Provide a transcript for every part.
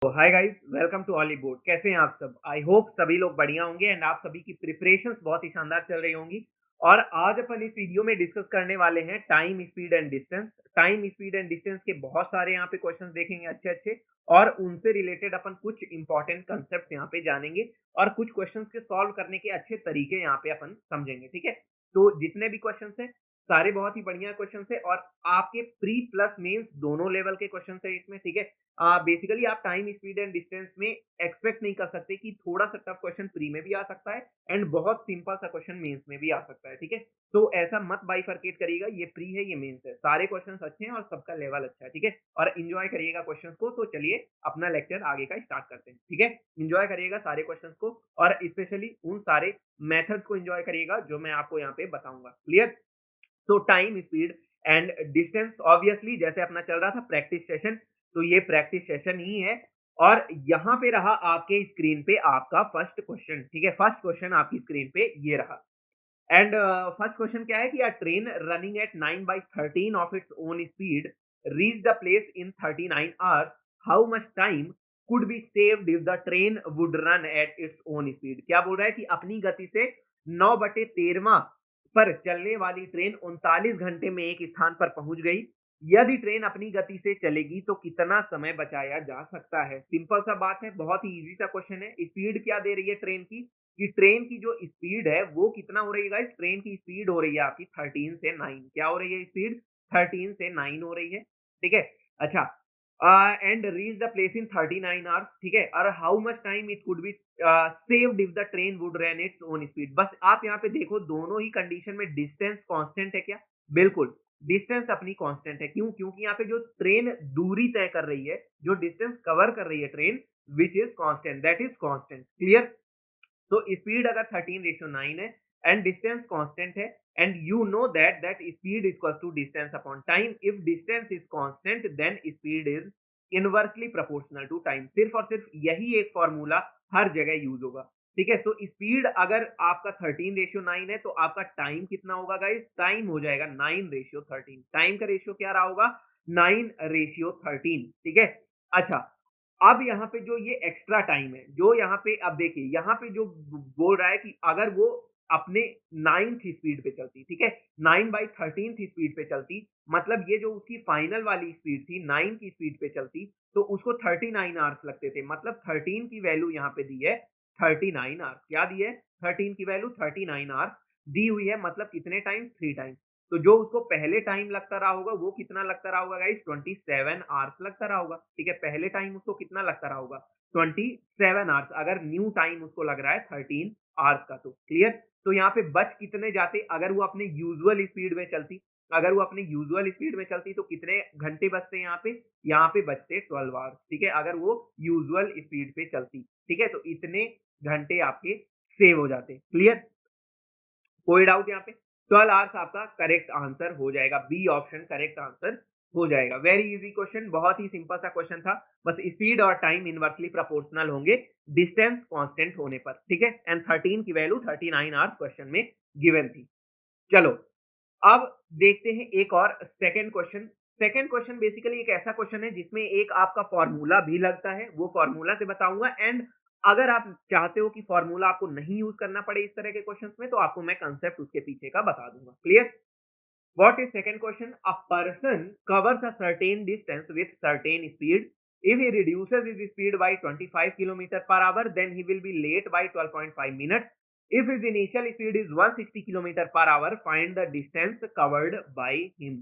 तो hi guys, welcome to Olly Board. कैसे हैं आप सब? आई होप सभी लोग बढ़िया होंगे एंड आप सभी की प्रिपरेशंस बहुत ही शानदार चल रही होंगी। और आज अपन इस वीडियो में डिस्कस करने वाले हैं time, speed and distance. Time, speed and distance के बहुत सारे यहाँ पे क्वेश्चंस देखेंगे अच्छे और उनसे रिलेटेड अपन कुछ इंपॉर्टेंट कंसेप्ट यहाँ पे जानेंगे और कुछ क्वेश्चंस के सॉल्व करने के अच्छे तरीके यहाँ पे अपन समझेंगे। ठीक है, तो जितने भी क्वेश्चंस हैं सारे बहुत ही बढ़िया क्वेश्चन है और आपके प्री प्लस मेंस दोनों लेवल के क्वेश्चन है इसमें। ठीक है, बेसिकली आप टाइम, स्पीड एंड डिस्टेंस में एक्सपेक्ट नहीं कर सकते कि थोड़ा सा टफ क्वेश्चन प्री में भी आ सकता है एंड बहुत सिंपल सा क्वेश्चन मेंस में भी आ सकता है। ठीक है, तो ऐसा मत बाइफरकेट करिएगा, ये प्री है ये मेंस है, सारे क्वेश्चन अच्छे हैं और सबका लेवल अच्छा है। ठीक है, और इंजॉय करिएगा क्वेश्चन को। तो चलिए अपना लेक्चर आगे का स्टार्ट करते हैं। ठीक है, इंजॉय करिएगा सारे क्वेश्चन को और स्पेशली उन सारे मेथड्स को इंजॉय करिएगा जो मैं आपको यहाँ पे बताऊंगा। क्लियर? तो time, speed and distance, obviously जैसे अपना चल रहा था प्रैक्टिस सेशन, तो ये प्रैक्टिस सेशन ही है। और यहाँ पे रहा आपके स्क्रीन पे आपका फर्स्ट क्वेश्चन। ठीक है, फर्स्ट क्वेश्चन आपकी स्क्रीन पे ये रहा एंड फर्स्ट क्वेश्चन क्या है कि अ train running at 9/13 of its own speed reach the place in 39 hours, how much time could be saved if the train would run at its own speed. क्या बोल रहा है कि अपनी गति से 9/13 पर चलने वाली ट्रेन 39 घंटे में एक स्थान पर पहुंच गई। यदि ट्रेन अपनी गति से चलेगी तो कितना समय बचाया जा सकता है? सिंपल सा बात है, बहुत ही इजी सा क्वेश्चन है। स्पीड क्या दे रही है ट्रेन की कि ट्रेन की जो स्पीड है वो कितना हो रही है गाइस? ट्रेन की स्पीड हो रही है आपकी 13 से 9। क्या हो रही है स्पीड? 13 से 9 हो रही है। ठीक है, अच्छा, and reach the place in 39 hours. ठीक है, और how much time it could be saved if the train would run its own speed. बस आप यहाँ पे देखो दोनों ही कंडीशन में डिस्टेंस कांस्टेंट है क्या? बिल्कुल, डिस्टेंस अपनी कांस्टेंट है। क्यों? क्योंकि यहाँ पे जो ट्रेन दूरी तय कर रही है, जो डिस्टेंस कवर कर रही है train, which is constant, that is constant. Clear? तो स्पीड अगर 13:9 है एंड डिस्टेंस कांस्टेंट है and you know that speed equal to distance upon time. If distance is constant then speed is inversely proportional to time. सिर्फ और सिर्फ यही एक formula हर जगह यूज होगा। ठीक है, तो स्पीड अगर आपका 13:9 है तो आपका टाइम कितना होगा गाइस? टाइम हो जाएगा 9:13। टाइम का रेशियो क्या रहा होगा? 9:13। ठीक है, अच्छा, अब यहाँ पे जो ये एक्स्ट्रा टाइम है, जो यहाँ पे अब देखिए यहाँ पे जो बोल रहा है कि अगर वो अपने 9th स्पीड पे चलती, ठीक है, 9/13 स्पीड पे चलती, मतलब ये जो उसकी फाइनल वाली स्पीड थी 9 की स्पीड पे चलती, तो उसको 39 आवर्स लगते थे। मतलब 13 की वैल्यू यहाँ पे दी है 39 आवर्स। क्या दी है? 13 की वैल्यू 39 आवर्स दी हुई है। मतलब कितने टाइम? 3 टाइम। तो जो उसको पहले टाइम लगता रहा होगा वो कितना लगता रहा होगा गाइस? 27 आवर्स लगता रहा होगा। ठीक है, पहले टाइम उसको कितना लगता रहा होगा? 27 आवर्स। अगर न्यू टाइम उसको लग रहा है 13 आवर्स का। तो क्लियर? तो यहाँ पे बच कितने जाते अगर वो अपने यूजुअल स्पीड में चलती? अगर वो अपने यूजुअल स्पीड में चलती तो कितने घंटे बचते यहाँ पे? यहाँ पे बचते 12 आवर्स। ठीक है, अगर वो यूजुअल स्पीड पे चलती। ठीक है, तो इतने घंटे आपके सेव हो जाते। क्लियर? कोई डाउट यहाँ पे? 12 आवर्स आपका करेक्ट आंसर हो जाएगा। बी ऑप्शन करेक्ट आंसर हो जाएगा। वेरी इजी क्वेश्चन, बहुत ही सिंपल सा क्वेश्चन था। बस स्पीड और टाइम इनवर्सली प्रोपोर्शनल होंगे डिस्टेंस कांस्टेंट होने पर। ठीक है, एंड 13 की वैल्यू 39 आवर्स क्वेश्चन में गिवन थी। चलो अब देखते हैं एक और second question. Second question basically एक ऐसा क्वेश्चन है जिसमें एक आपका फॉर्मूला भी लगता है, वो फॉर्मूला से बताऊंगा। एंड अगर आप चाहते हो कि फॉर्मूला आपको नहीं यूज करना पड़े इस तरह के क्वेश्चंस में, तो आपको मैं कंसेप्ट उसके पीछे का बता दूंगा। Clear? What is second question? A person covers a certain distance with certain speed. If he reduces his speed by 25 kilometre per hour then he will be late by 12.5 minute. If his initial speed is 160 km per hour, find the distance covered by him.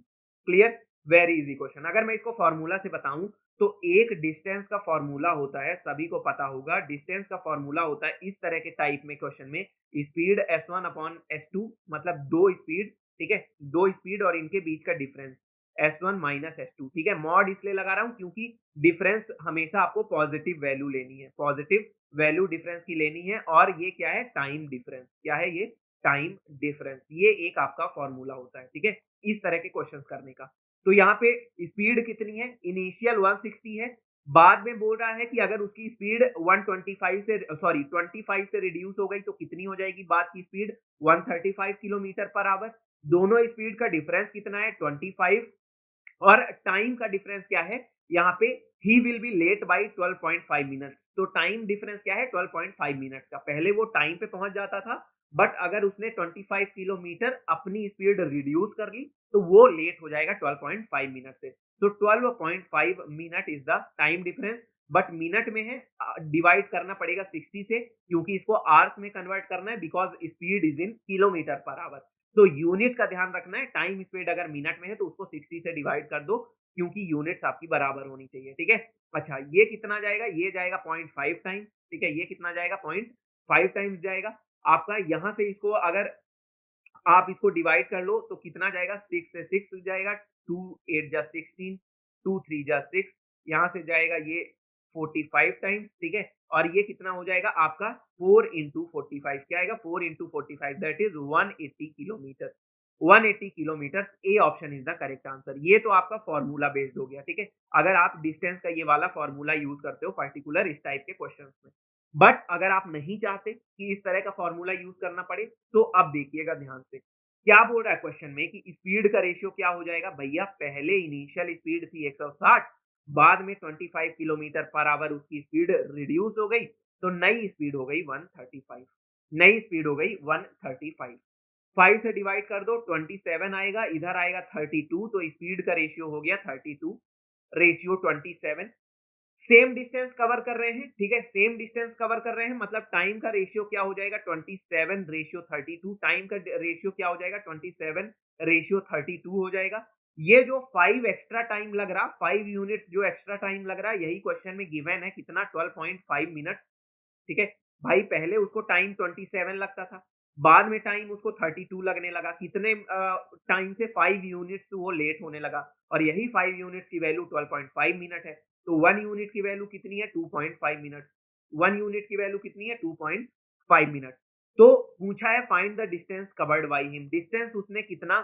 Clear? Very easy question. अगर मैं इसको formula से बताऊं तो एक distance का formula होता है, सभी को पता होगा, डिस्टेंस का फॉर्मूला होता है इस तरह के टाइप में क्वेश्चन में, स्पीड s1 अपॉन s2, मतलब दो स्पीड। ठीक है, दो स्पीड और इनके बीच का डिफरेंस s1 माइनस s2। ठीक है, मॉड इसलिए लगा रहा हूं क्योंकि डिफरेंस हमेशा आपको पॉजिटिव वैल्यू लेनी है, पॉजिटिव वैल्यू डिफरेंस की लेनी है। और ये क्या है? Time difference. क्या है ये? Time difference. ये एक आपका फॉर्मूला होता है। ठीक है, इस तरह के क्वेश्चंस करने का। तो यहाँ पे स्पीड कितनी है? इनिशियल 160 है। बाद में बोल रहा है कि अगर उसकी स्पीड 125 से 25 से रिड्यूस हो गई तो कितनी हो जाएगी बाद की स्पीड? 135 kilometre per our. दोनों स्पीड का डिफरेंस कितना है? 25। और टाइम का डिफरेंस क्या है? यहाँ पे he will be late by 12.5 minute. तो टाइम डिफरेंस क्या है 12.5 मिनट का। पहले वो टाइम पे पहुंच जाता था, बट अगर उसने 25 किलोमीटर अपनी स्पीड रिड्यूस कर ली तो वो लेट हो जाएगा 12.5 मिनट से। तो 12.5 minute is the time difference, but minute में है, डिवाइड करना पड़ेगा 60 से, क्योंकि इसको आवर्स में कन्वर्ट करना है, because speed is in kilometre per our. तो यूनिट का ध्यान रखना है, टाइम स्पीड अगर मिनट में है तो उसको 60 से डिवाइड कर दो, क्योंकि यूनिट्स आपकी बराबर होनी चाहिए, ठीक है। अच्छा, ये कितना जाएगा, ये जाएगा 0.5 टाइम, ठीक है, ये कितना जाएगा 0.5 टाइम्स जाएगा आपका। यहां से इसको अगर आप इसको डिवाइड कर लो तो कितना जाएगा, 6 से 6 जाएगा, 2 8 जा 16, 2 3 जा 6, यहाँ से जाएगा ये 45 टाइम्स, ठीक है। और ये कितना हो जाएगा आपका 4 इंटू 45, क्या आएगा 4 into 45, that is 180 kilometre. 180 kilometre, A option is the correct answer. ये तो आपका फॉर्मूला बेस्ड हो गया, ठीक है, अगर आप डिस्टेंस का ये वाला फॉर्मूला यूज करते हो पर्टिकुलर इस टाइप के क्वेश्चंस में। बट अगर आप नहीं चाहते कि इस तरह का फॉर्मूला यूज करना पड़े, तो अब देखिएगा ध्यान से क्या बोल रहा है क्वेश्चन में कि स्पीड का रेशियो क्या हो जाएगा। भैया पहले इनिशियल स्पीड थी 160, बाद में 25 किलोमीटर पर आवर उसकी स्पीड रिड्यूस हो गई, तो नई स्पीड हो गई 135। नई स्पीड हो गई 135। 5 से डिवाइड कर दो, 27 आएगा, इधर आएगा 32, तो स्पीड का रेशियो हो गया 32 रेशियो 27। सेम डिस्टेंस कवर कर रहे हैं, ठीक है, सेम डिस्टेंस कवर कर रहे हैं, मतलब टाइम का रेशियो क्या हो जाएगा 27 रेशियो 32, टाइम का रेशियो क्या हो जाएगा 27 रेशियो 32 हो जाएगा। ये जो 5 एक्स्ट्रा टाइम लग रहा, 5 यूनिट जो एक्स्ट्रा टाइम लग रहा है, यही क्वेश्चन में गिवन है, कितना 12.5 मिनट, ठीक है। भाई पहले उसको टाइम 27 लगता था, बाद में टाइम उसको 32 लगने लगा, कितने टाइम से 5 यूनिट्स वो लेट होने लगा, और यही 5 यूनिट्स की वैल्यू 12.5 मिनट है। तो 1 यूनिट की वैल्यू कितनी है 2.5 मिनट। 1 यूनिट की वैल्यू कितनी है 2.5 मिनट। तो पूछा है find the distance covered by him, distance उसने कितना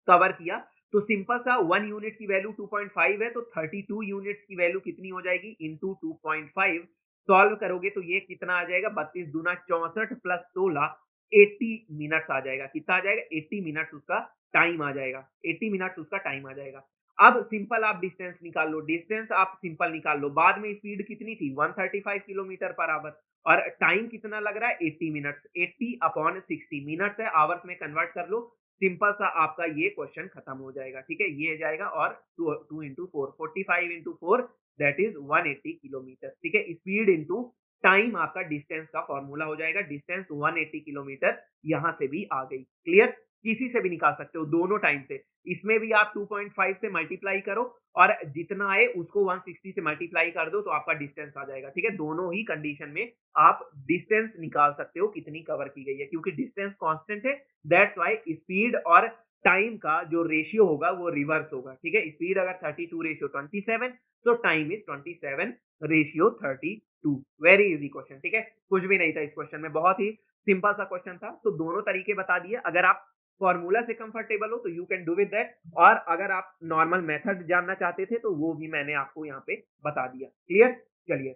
कवर किया। तो सिंपल सा 1 यूनिट की वैल्यू 2.5 है, तो 32 यूनिट्स की वैल्यू कितनी हो जाएगी इंटू 2.5। सॉल्व करोगे तो ये कितना आ जाएगा 32 दूना 64 प्लस 16, 80 मिनट्स आ जाएगा। कितना आ जाएगा 80 मिनट्स उसका टाइम आ जाएगा, 80 मिनट्स उसका टाइम आ जाएगा। अब सिंपल आप डिस्टेंस निकाल लो, डिस्टेंस आप सिंपल निकाल लो, बाद में स्पीड कितनी थी 135 किलोमीटर पर आवर, और टाइम कितना लग रहा है 80 मिनट्स, 80 अपॉन 60 मिनट्स है, आवर्स में कन्वर्ट कर लो, सिंपल सा आपका ये क्वेश्चन खत्म हो जाएगा, ठीक है। ये जाएगा और 2 into 4, 45 into 4 that is 180 kilometre, ठीक है। स्पीड इंटू टाइम आपका डिस्टेंस का फॉर्मूला हो जाएगा, डिस्टेंस 180 किलोमीटर यहां से भी आ गई, क्लियर। किसी से भी निकाल सकते हो, दोनों टाइम से, इसमें भी आप 2.5 से मल्टीप्लाई करो और जितना आए उसको 160 से मल्टीप्लाई कर दो, तो आपका डिस्टेंस आ जाएगा, ठीक है। दोनों ही कंडीशन में आप डिस्टेंस निकाल सकते हो कितनी कवर की गई है, क्योंकि डिस्टेंस कांस्टेंट है, दैट्स व्हाई स्पीड और टाइम का जो रेशियो होगा वो रिवर्स होगा, ठीक है। स्पीड अगर 32 रेशियो 27, तो time is 27 ratio 32। Very easy question, ठीक है, कुछ भी नहीं था इस क्वेश्चन में, बहुत ही सिंपल सा क्वेश्चन था। तो दोनों तरीके बता दिए, अगर आप फॉर्मूला से कंफर्टेबल हो तो you can do with that, और अगर आप नॉर्मल मेथड जानना चाहते थे तो वो भी मैंने आपको यहाँ पे बता दिया, क्लियर। चलिए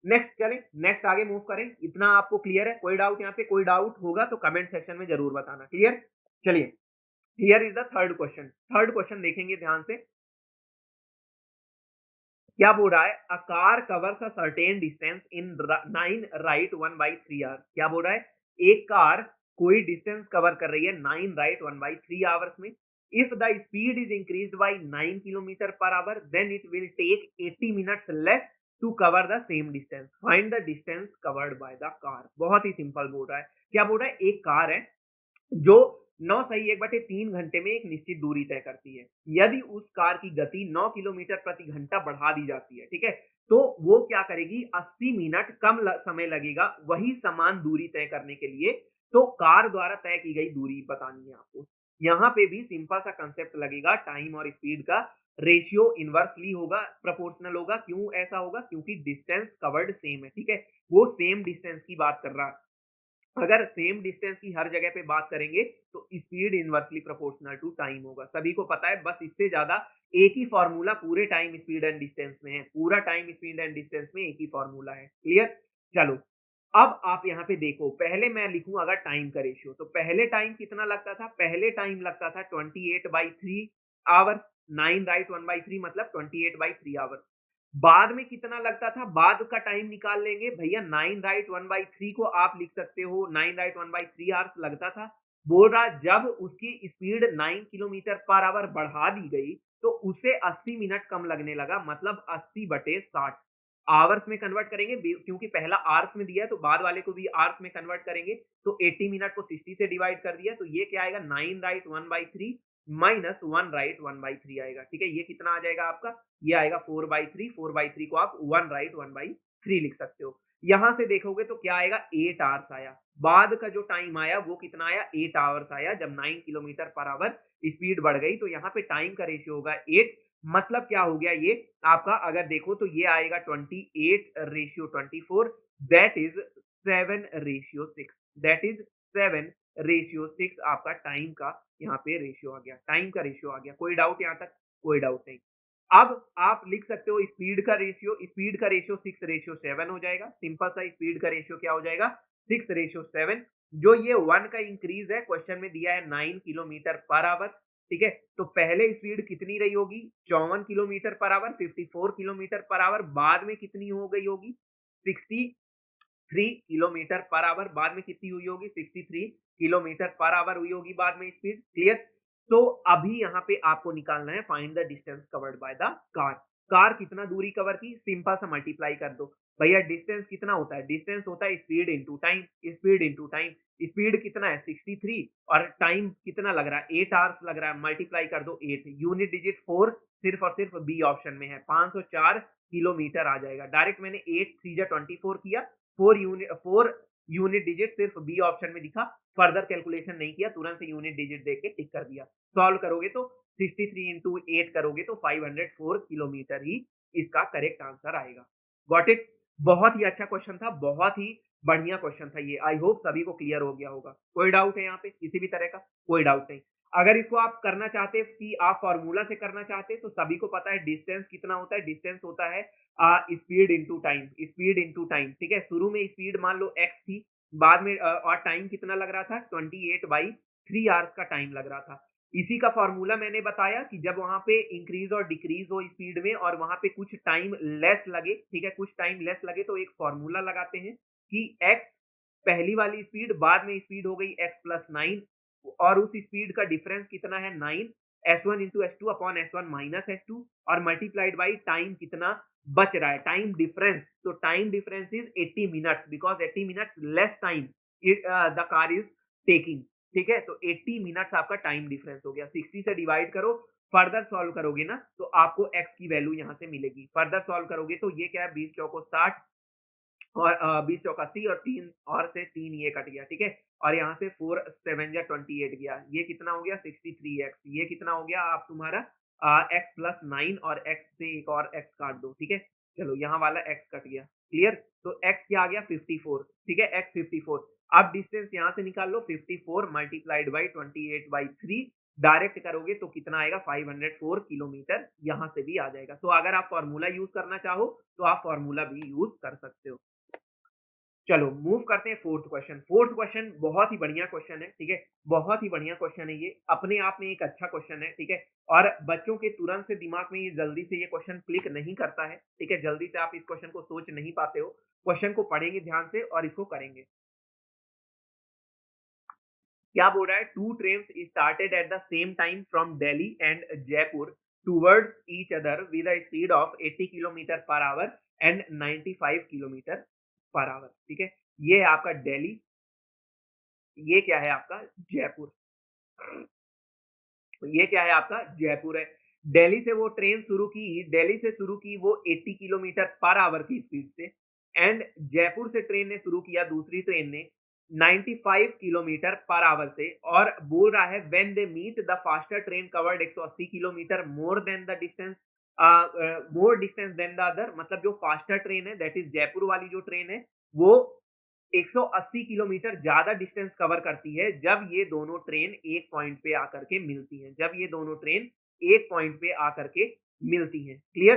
नेक्स्ट चलें, नेक्स्ट आगे मूव करें। इतना आपको क्लियर है, कोई डाउट यहाँ पे, कोई डाउट होगा तो कमेंट सेक्शन में जरूर बताना, क्लियर। चलिए here is the third question, third question देखेंगे ध्यान से, क्या बोल रहा है, a car covers a certain distance in 9 right 1/3 hours. क्या बोल रहा है, एक कार कोई डिस्टेंस कवर कर रही है 9 राइट 1/3 आवर्स में, if the speed is increased by 9 kilometre per hour, then it will take 80 minutes less to cover the same distance, find the distance covered by the car. बहुत ही simple बोल रहा है, क्या बोल रहा है, एक कार है जो 9/1/3 घंटे में एक निश्चित दूरी तय करती है। यदि उस कार की गति 9 किलोमीटर प्रति घंटा बढ़ा दी जाती है, ठीक है, तो वो क्या करेगी 80 मिनट कम समय लगेगा वही समान दूरी तय करने के लिए। तो कार द्वारा तय की गई दूरी बतानी है आपको। यहाँ पे भी सिंपल सा कंसेप्ट लगेगा, टाइम और स्पीड का रेशियो इनवर्सली होगा, प्रोपोर्शनल होगा। क्यों ऐसा होगा, क्योंकि डिस्टेंस कवर्ड सेम है, ठीक है, वो सेम डिस्टेंस की बात कर रहा है। अगर सेम डिस्टेंस की हर जगह पे बात करेंगे तो speed inversely proportional to time होगा, सभी को पता है। बस इससे ज्यादा एक ही फॉर्मूला पूरे टाइम स्पीड एंड डिस्टेंस में है, पूरा टाइम स्पीड एंड डिस्टेंस में एक ही फॉर्मूला है, क्लियर। चलो अब आप यहाँ पे देखो, पहले मैं लिखूं अगर टाइम का रेशियो, तो पहले टाइम कितना लगता था, पहले टाइम लगता था 28/3 आवर्स, 9 राइट 1/3 मतलब 28/3 आवर्स। बाद में कितना लगता था, बाद का टाइम निकाल लेंगे भैया। 9 राइट 1/3 को आप लिख सकते हो 9 राइट 1/3 आवर्स लगता था। बोल रहा जब उसकी स्पीड 9 किलोमीटर पर आवर बढ़ा दी गई तो उसे 80 मिनट कम लगने लगा, मतलब 80/60 आवर्स में कन्वर्ट करेंगे क्योंकि पहला आवर्स में दिया है तो बाद वाले को भी आवर्स में कन्वर्ट करेंगे। तो 80 मिनट को 60 से डिवाइड कर दिया तो ये क्या आएगा, 9 राइट 1/3 माइनस 1 राइट 1/3 आएगा। ठीक है, ये कितना आ जाएगा आपका, ये आएगा 4/3। 4/3 को आप 1 राइट 1/3 लिख सकते हो। यहां से देखोगे तो क्या आएगा, 8 आवर्स आया। बाद का जो टाइम आया वो कितना आया, 8 आवर्स आया जब 9 किलोमीटर पर आवर स्पीड बढ़ गई। तो यहाँ पे टाइम का रेशियो होगा 8। मतलब क्या हो गया ये आपका, अगर देखो तो ये आएगा 28/24, दैट इज 7/6। दैट इज 7/6 आपका टाइम का यहाँ पे रेशियो आ गया, टाइम का रेशियो आ गया। कोई डाउट यहाँ तक, कोई डाउट नहीं। अब आप लिख सकते हो स्पीड का रेशियो, स्पीड का रेशियो 6/7 हो जाएगा। सिंपल सा स्पीड का रेशियो क्या हो जाएगा, 6/7। जो ये 1 का इंक्रीज है, क्वेश्चन में दिया है 9 किलोमीटर पर आवर। ठीक है, तो पहले स्पीड कितनी रही होगी, 54 kilometre per our, 54 kilometre per our. बाद में कितनी हो गई होगी, 63 किलोमीटर पर आवर। बाद में कितनी हुई होगी, 63 किलोमीटर पर आवर हुई होगी बाद में स्पीड। क्लियर। तो अभी यहाँ पे आपको निकालना है find the distance covered by the car. Car कितना दूरी कवर की, सिंपल सा मल्टीप्लाई कर दो भैया। डिस्टेंस कितना होता है, डिस्टेंस होता है speed into time. Speed into time, speed कितना है 63 और टाइम कितना लग रहा है 8 आवर्स लग रहा है, मल्टीप्लाई कर दो 8। यूनिट डिजिट 4 सिर्फ और सिर्फ बी ऑप्शन में है, 504 किलोमीटर आ जाएगा। डायरेक्ट मैंने 8 3 24 किया, 4 यूनिट डिजिट सिर्फ बी ऑप्शन में दिखा। फर्दर कैलकुलेशन नहीं किया, तुरंत से यूनिट डिजिट देख के टिक कर दिया। सॉल्व करोगे तो 63 इंटू 8 करोगे तो 504 किलोमीटर ही इसका करेक्ट आंसर आएगा। Got it. बहुत ही अच्छा क्वेश्चन था, बहुत ही बढ़िया क्वेश्चन था ये। आई होप सभी को क्लियर हो गया होगा। कोई डाउट है यहाँ पे किसी भी तरह का, कोई डाउट नहीं। अगर इसको आप करना चाहते कि आप फॉर्मूला से करना चाहते तो सभी को पता है डिस्टेंस कितना होता है। डिस्टेंस होता है speed into time, speed into time. ठीक है, शुरू में स्पीड मान लो x थी, बाद में और टाइम कितना लग रहा था, 28/3 आवर्स का टाइम लग रहा था। इसी का फॉर्मूला मैंने बताया कि जब वहां पे इंक्रीज और डिक्रीज हो स्पीड में और वहां पे कुछ टाइम लेस लगे, ठीक है, कुछ टाइम लेस लगे तो एक फॉर्मूला लगाते हैं कि x पहली वाली स्पीड, बाद में स्पीड हो गई x+9 और उस स्पीड का डिफरेंस कितना है 9, s1 into s2 upon s1 minus s2 और मल्टीप्लाइड बाई टाइम कितना बच रहा है, टाइम डिफरेंस। तो time difference is 80 minutes because 80 minutes less time the car is taking. ठीक है, तो 80 मिनट्स आपका टाइम डिफरेंस हो गया। 60 से डिवाइड करो, फर्दर सॉल्व करोगे ना तो आपको x की वैल्यू यहां से मिलेगी। फर्दर सॉल्व करोगे तो ये क्या है, 20 चौको 60 और 20 चौका 80 और 3 और से 3 ये कट गया। ठीक है, और यहाँ से 4 7 या 28 गया, ये कितना हो गया 63x। ये कितना हो गया आप तुम्हारा x+9 और x से एक और x काट दो। ठीक है, चलो यहाँ वाला x कट गया। क्लियर। तो x क्या आ गया 54। ठीक है, x 54। अब डिस्टेंस यहाँ से निकाल लो, 54 मल्टीप्लाइड बाई 28/3 डायरेक्ट करोगे तो कितना आएगा 504 किलोमीटर, यहां से भी आ जाएगा। तो अगर आप फॉर्मूला यूज करना चाहो तो आप फॉर्मूला भी यूज कर सकते हो। चलो मूव करते हैं फोर्थ क्वेश्चन। फोर्थ क्वेश्चन बहुत ही बढ़िया क्वेश्चन है। ठीक है, बहुत ही बढ़िया क्वेश्चन है, ये अपने आप में एक अच्छा क्वेश्चन है। ठीक है, और बच्चों के तुरंत से दिमाग में ये जल्दी से ये क्वेश्चन क्लिक नहीं करता है। ठीक है, जल्दी से आप इस क्वेश्चन को सोच नहीं पाते हो। क्वेश्चन को पढ़ेंगे ध्यान से और इसको करेंगे। क्या बोल रहा है, two train started at the same time from Delhi and Jaipur towards each other with a speed of 80 kilometre per hour and 95 kilometre per hour. ठीक है, ये है आपका दिल्ली, ये क्या है आपका जयपुर। ये क्या है आपका जयपुर है। दिल्ली से वो ट्रेन शुरू की, दिल्ली से शुरू की वो 80 किलोमीटर पर आवर की स्पीड से एंड जयपुर से ट्रेन ने शुरू किया, दूसरी ट्रेन ने 95 किलोमीटर पर आवर से। और बोल रहा है when they meet the faster train covered 180 kilometre more than the distance, more distance than the other. मतलब जो फास्टर ट्रेन है दैट इज जयपुर वाली जो ट्रेन है वो 180 किलोमीटर ज्यादा डिस्टेंस कवर करती है जब ये दोनों ट्रेन एक पॉइंट पे आकर के मिलती हैं, जब ये दोनों ट्रेन एक पॉइंट पे आकर के मिलती हैं। क्लियर।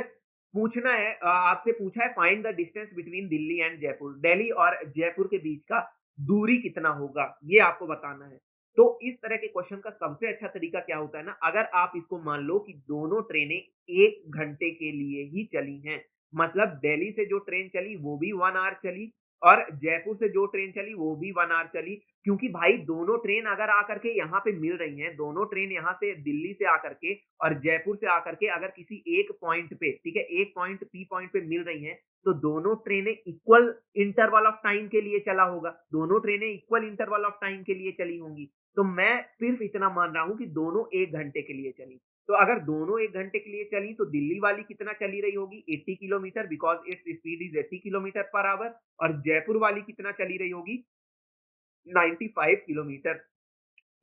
पूछना है आपसे पूछा है find the distance between Delhi and Jaipur. Delhi और जयपुर के बीच का दूरी कितना होगा ये आपको बताना है। तो इस तरह के क्वेश्चन का सबसे अच्छा तरीका क्या होता है ना, अगर आप इसको मान लो कि दोनों ट्रेनें 1 घंटे के लिए ही चली हैं, मतलब दिल्ली से जो ट्रेन चली वो भी 1 आवर चली और जयपुर से जो ट्रेन चली वो भी 1 आवर चली, क्योंकि भाई दोनों ट्रेन अगर आकर के यहाँ पे मिल रही हैं, दोनों ट्रेन यहाँ से दिल्ली से आकर के और जयपुर से आकर के अगर किसी एक पॉइंट पे, ठीक है, एक पॉइंट पी पॉइंट पे मिल रही हैं, तो दोनों ट्रेनें इक्वल इंटरवल ऑफ टाइम के लिए चला होगा, दोनों ट्रेनें इक्वल इंटरवल ऑफ टाइम के लिए चली होंगी। तो मैं सिर्फ इतना मान रहा हूं कि दोनों 1 घंटे के लिए चली। तो अगर दोनों 1 घंटे के लिए चली तो दिल्ली वाली कितना चली रही होगी, 80 kilometre, because its speed is 80 kilometre per our, और जयपुर वाली कितना चली रही होगी, 95 किलोमीटर।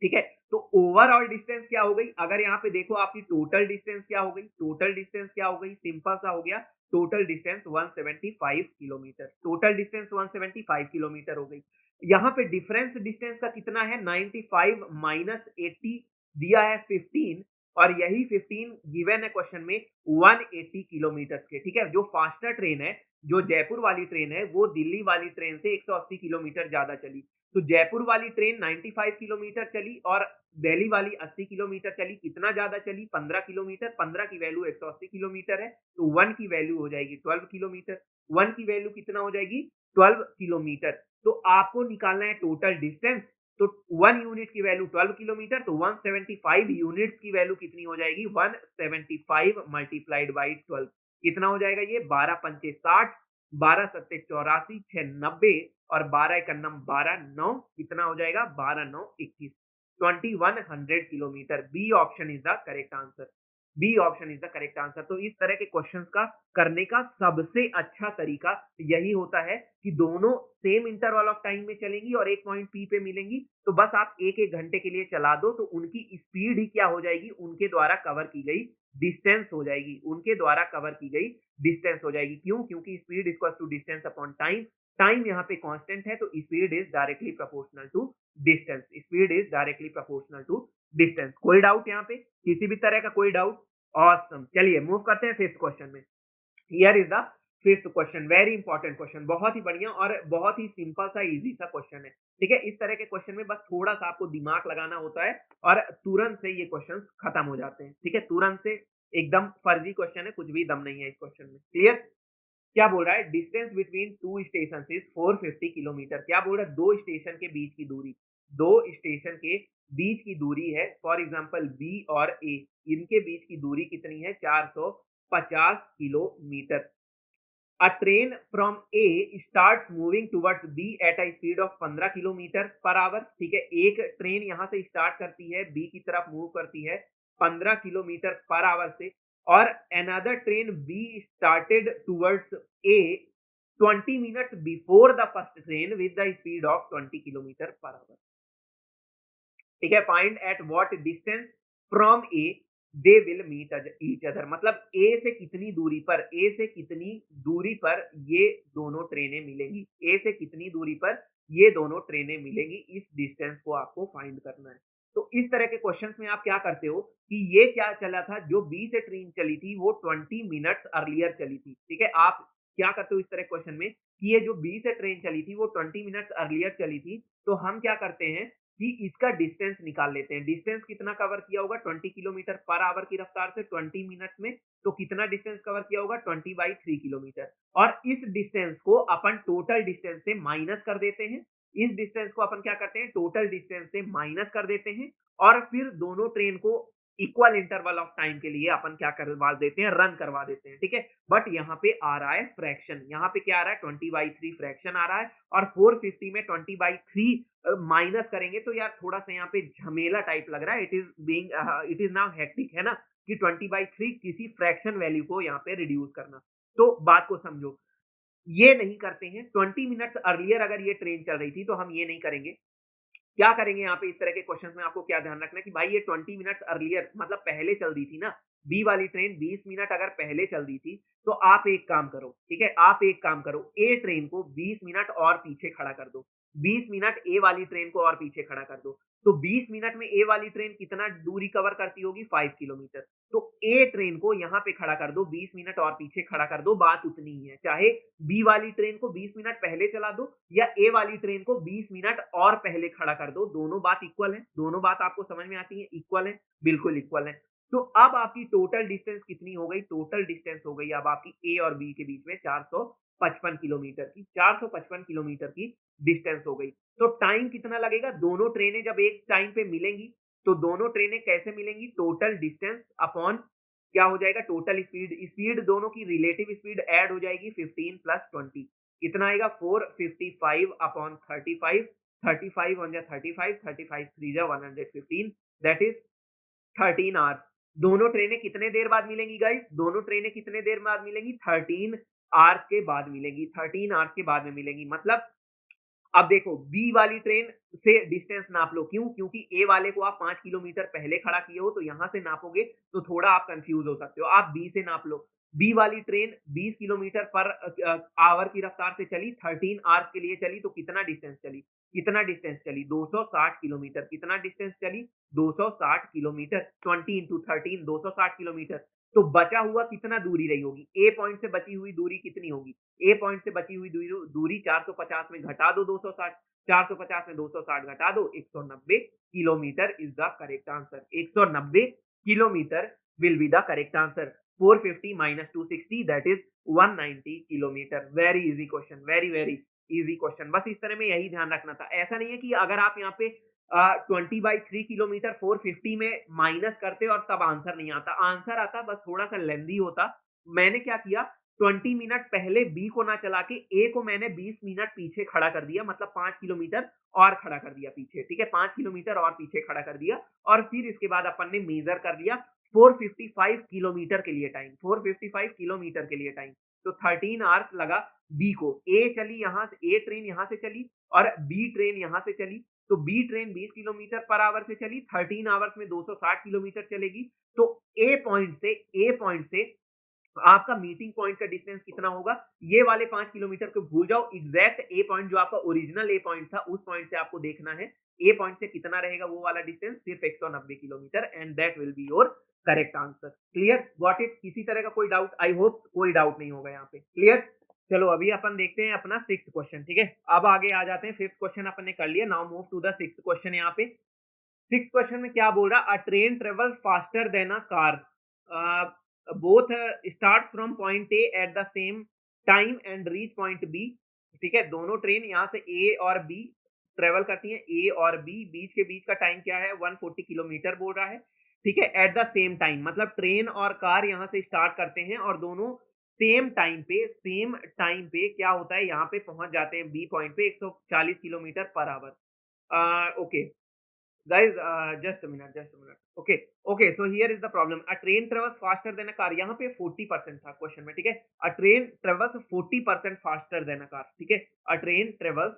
ठीक है, तो ओवरऑल डिस्टेंस क्या हो गई, अगर यहाँ पे देखो आपकी टोटल डिस्टेंस क्या हो गई, टोटल डिस्टेंस क्या हो गई, सिंपल सा हो गया, total distance 175 kilometre, total distance 175 kilometre हो गई। यहाँ पे डिफरेंस डिस्टेंस का कितना है, 95 माइनस 80 दिया है 15, और यही 15 गिवन है क्वेश्चन में 180 किलोमीटर के। ठीक है, जो फास्टर ट्रेन है, जो जयपुर वाली ट्रेन है, वो दिल्ली वाली ट्रेन से 180 किलोमीटर ज्यादा चली। तो जयपुर वाली ट्रेन 95 किलोमीटर चली और दिल्ली वाली 80 किलोमीटर चली। कितना ज्यादा चली, 15 किलोमीटर, 15 की वैल्यू 180 किलोमीटर है, तो 1 की वैल्यू हो जाएगी 12 किलोमीटर। 1 की वैल्यू कितना हो जाएगी, 12 किलोमीटर। तो आपको निकालना है टोटल डिस्टेंस, तो 1 यूनिट की वैल्यू 12 किलोमीटर, तो 175 यूनिट्स की वैल्यू कितनी हो जाएगी, 175 मल्टीप्लाइड बाई 12, कितना हो जाएगा ये, 12 पंचे 60, 12 सत्ते 84, 6 90 और 12 एक 12, 9 कितना हो जाएगा, 12 9 21, 2100 kilometre. B option is the correct answer, B option is the correct answer. तो इस तरह के क्वेश्चंस का करने का सबसे अच्छा तरीका यही होता है कि दोनों सेम इंटरवल ऑफ टाइम में चलेंगी और एक पॉइंट पी पे मिलेंगी, तो बस आप एक एक घंटे के लिए चला दो, तो उनकी स्पीड ही क्या हो जाएगी, उनके द्वारा कवर की गई डिस्टेंस हो जाएगी, उनके द्वारा कवर की गई डिस्टेंस हो जाएगी। क्यों, क्योंकि speed equal to distance upon time, time यहाँ पे कांस्टेंट है, तो speed is directly proportional to distance, speed is directly proportional to distance. कोई डाउट यहाँ पे, किसी भी तरह का कोई डाउट? ऑसम, चलिए मूव करते हैं फिफ्थ क्वेश्चन में। Here is the fifth question, very important question, बहुत ही बढ़िया और बहुत ही सिंपल सा इजी सा क्वेश्चन है। ठीक है, इस तरह के क्वेश्चन में बस थोड़ा सा आपको दिमाग लगाना होता है और तुरंत से ये क्वेश्चन खत्म हो जाते हैं। ठीक है, तुरंत से, एकदम फर्जी क्वेश्चन है, कुछ भी दम नहीं है इस क्वेश्चन में। क्लियर? क्या बोल रहा है, distance between two station is 450 kilometre. क्या बोल रहा है, दो स्टेशन के बीच की दूरी, दो स्टेशन के बीच की दूरी है, फॉर एग्जांपल बी और ए, इनके बीच की दूरी कितनी है, 450 kilometre. A train from A starts moving towards B at a speed of 15 kilometre per hour. ठीक है, एक ट्रेन यहां से स्टार्ट करती है, बी की तरफ मूव करती है 15 किलोमीटर पर आवर से, और another train B started towards A 20 minutes before the first train with the speed of 20 kilometre per hour. ठीक है, find at what distance from A they will meet each other, मतलब A से कितनी दूरी पर, ए से कितनी दूरी पर ये दोनों ट्रेनें मिलेंगी, ए से कितनी दूरी पर ये दोनों ट्रेनें मिलेंगी, इस डिस्टेंस को आपको फाइंड करना है। तो इस तरह के क्वेश्चंस में आप क्या करते हो कि ये क्या चला था, जो बी से ट्रेन चली थी वो 20 मिनट्स अर्लियर चली थी। ठीक है, आप क्या करते हो इस तरह क्वेश्चन में कि ये जो बी से ट्रेन चली थी वो 20 मिनट्स अर्लियर चली थी, तो हम क्या करते हैं कि इसका डिस्टेंस निकाल लेते हैं। डिस्टेंस कितना कवर किया होगा, 20 किलोमीटर पर आवर की रफ्तार से 20 मिनट में, तो कितना डिस्टेंस कवर किया होगा, 20/3 किलोमीटर। और इस डिस्टेंस को अपन टोटल डिस्टेंस से माइनस कर देते हैं, इस डिस्टेंस को अपन क्या करते हैं, टोटल डिस्टेंस से माइनस कर देते हैं, और फिर दोनों ट्रेन को इक्वल इंटरवल ऑफ टाइम के लिए अपन क्या करवा देते हैं, रन करवा देते हैं। ठीक है, बट यहाँ पे आ रहा है फ्रैक्शन, यहाँ पे क्या आ रहा है, 20/3 फ्रैक्शन आ रहा है, और 450 में 20/3 माइनस करेंगे तो यार थोड़ा सा यहाँ पे झमेला टाइप लग रहा है, इट इज नाउ हेक्टिक, है ना, कि 20/3 किसी फ्रैक्शन वैल्यू को यहाँ पे रिड्यूस करना। तो बात को समझो, ये नहीं करते हैं, 20 मिनट्स अर्लियर अगर ये ट्रेन चल रही थी तो हम ये नहीं करेंगे। क्या करेंगे यहाँ पे इस तरह के क्वेश्चंस में, आपको क्या ध्यान रखना है कि भाई ये 20 मिनट्स अर्लियर मतलब पहले चल दी थी ना, बी वाली ट्रेन 20 मिनट अगर पहले चल दी थी, तो आप एक काम करो, ठीक है, आप एक काम करो, ए ट्रेन को 20 मिनट और पीछे खड़ा कर दो। 20 मिनट ए वाली ट्रेन को और पीछे खड़ा कर दो, तो 20 मिनट में ए वाली ट्रेन कितना दूरी कवर करती होगी? 5 किलोमीटर। तो ए ट्रेन को यहां पे खड़ा कर दो, 20 मिनट और पीछे खड़ा कर दो, बात उतनी ही है। चाहे बी वाली ट्रेन को 20 मिनट पहले चला दो या ए वाली ट्रेन को 20 मिनट और पहले खड़ा कर दो, दोनों बात इक्वल है। दोनों बात आपको समझ में आती है? इक्वल है, बिल्कुल इक्वल है। तो अब आपकी टोटल डिस्टेंस कितनी हो गई? टोटल डिस्टेंस हो गई अब आपकी ए और बी के बीच में 455 किलोमीटर की, 455 किलोमीटर की डिस्टेंस हो गई। तो टाइम कितना लगेगा? दोनों ट्रेनें जब एक टाइम पे मिलेंगी तो दोनों ट्रेनें कैसे मिलेंगी? टोटल डिस्टेंस अपॉन क्या हो जाएगा? Total speed. स्पीड दोनों की रिलेटिव स्पीड ऐड हो जाएगी, 15 प्लस 20 कितना आएगा? 455 अपॉन 35, 35 वन जा 35, 35 थ्री जा 115, दैट इज 13 आवर्स। दोनों ट्रेनें कितने देर बाद मिलेंगी गाइस? दोनों ट्रेनें कितने देर बाद मिलेंगी? 13 आवर्स के बाद मिलेंगी, 13 आवर्स के बाद में मिलेंगी। मतलब अब देखो बी वाली ट्रेन से डिस्टेंस नाप लो, क्यों? क्योंकि ए वाले को आप 5 किलोमीटर पहले खड़ा किए हो, तो यहां से नापोगे तो थोड़ा आप कंफ्यूज हो सकते हो। आप बी से नाप लो। बी वाली ट्रेन 20 किलोमीटर पर आवर की रफ्तार से चली, 13 आवर्स के लिए चली, तो कितना डिस्टेंस चली? कितना डिस्टेंस चली? 260 किलोमीटर। कितना डिस्टेंस चली? 260 किलोमीटर। 20 into 13, 260 kilometre. तो बचा हुआ कितना दूरी रही होगी? ए पॉइंट से बची हुई दूरी कितनी होगी? ए पॉइंट से बची हुई दूरी 450 में घटा दो 260, 450 में 260 घटा दो, 190 kilometre is the correct answer. 190 kilometre will be the correct answer. 450 minus 260 that is 190 kilometre. Very easy question, very very easy question. बस इस तरह में यही ध्यान रखना था। ऐसा नहीं है कि अगर आप यहाँ पे 20/3 किलोमीटर 450 में माइनस करते और तब आंसर नहीं आता। आंसर आता, बस थोड़ा सा लेंदी होता। मैंने क्या किया, 20 मिनट पहले बी को ना चला के ए को मैंने 20 मिनट पीछे खड़ा कर दिया, मतलब 5 किलोमीटर और खड़ा कर दिया पीछे। ठीक है, 5 किलोमीटर और पीछे खड़ा कर दिया और फिर इसके बाद अपन ने मेजर कर लिया 455 किलोमीटर के लिए टाइम, 455 किलोमीटर के लिए टाइम। तो 13 आवर्स लगा बी को। ए चली यहां से, ए ट्रेन यहां से चली और बी ट्रेन यहां से चली। तो B train 20 kilometre per hour से चली, 13 आवर्स में 260 किलोमीटर चलेगी। तो ए पॉइंट से आपका मीटिंग पॉइंट का डिस्टेंस कितना होगा? ये वाले 5 किलोमीटर को भूल जाओ, एग्जैक्ट ए पॉइंट जो आपका ओरिजिनल ए पॉइंट था उस पॉइंट से आपको देखना है ए पॉइंट से कितना रहेगा वो वाला डिस्टेंस, सिर्फ 190 kilometre, and that will be your correct answer. Clear? Got it? किसी तरह का कोई डाउट? आई होप कोई डाउट नहीं होगा यहाँ पे। क्लियर? चलो अभी अपन देखते हैं अपना 6th क्वेश्चन। ठीक है, अब आगे आ जाते हैं। 5th क्वेश्चन अपन ने कर लिया, now move to the 6th question. यहाँ पे 6th क्वेश्चन में क्या बोल रहा? A train travel faster than a car, both start from point A at the same time and reach point B. ठीक है, दोनों ट्रेन यहाँ से ए और बी ट्रेवल करती हैं, ए और बी, बीच के बीच का टाइम क्या है? 140 किलोमीटर बोल रहा है। ठीक है, एट द सेम टाइम, मतलब ट्रेन और कार यहाँ से स्टार्ट करते हैं और दोनों सेम टाइम पे क्या होता है, यहाँ पे पहुंच जाते हैं बी पॉइंट पे 140 kilometre per our. Okay guys, just a minute. Okay, so here is the problem. A train travels faster than a car. यहाँ पे 40% था क्वेश्चन में। ठीक है, a train travels 40% faster than a car. ठीक है, a train travels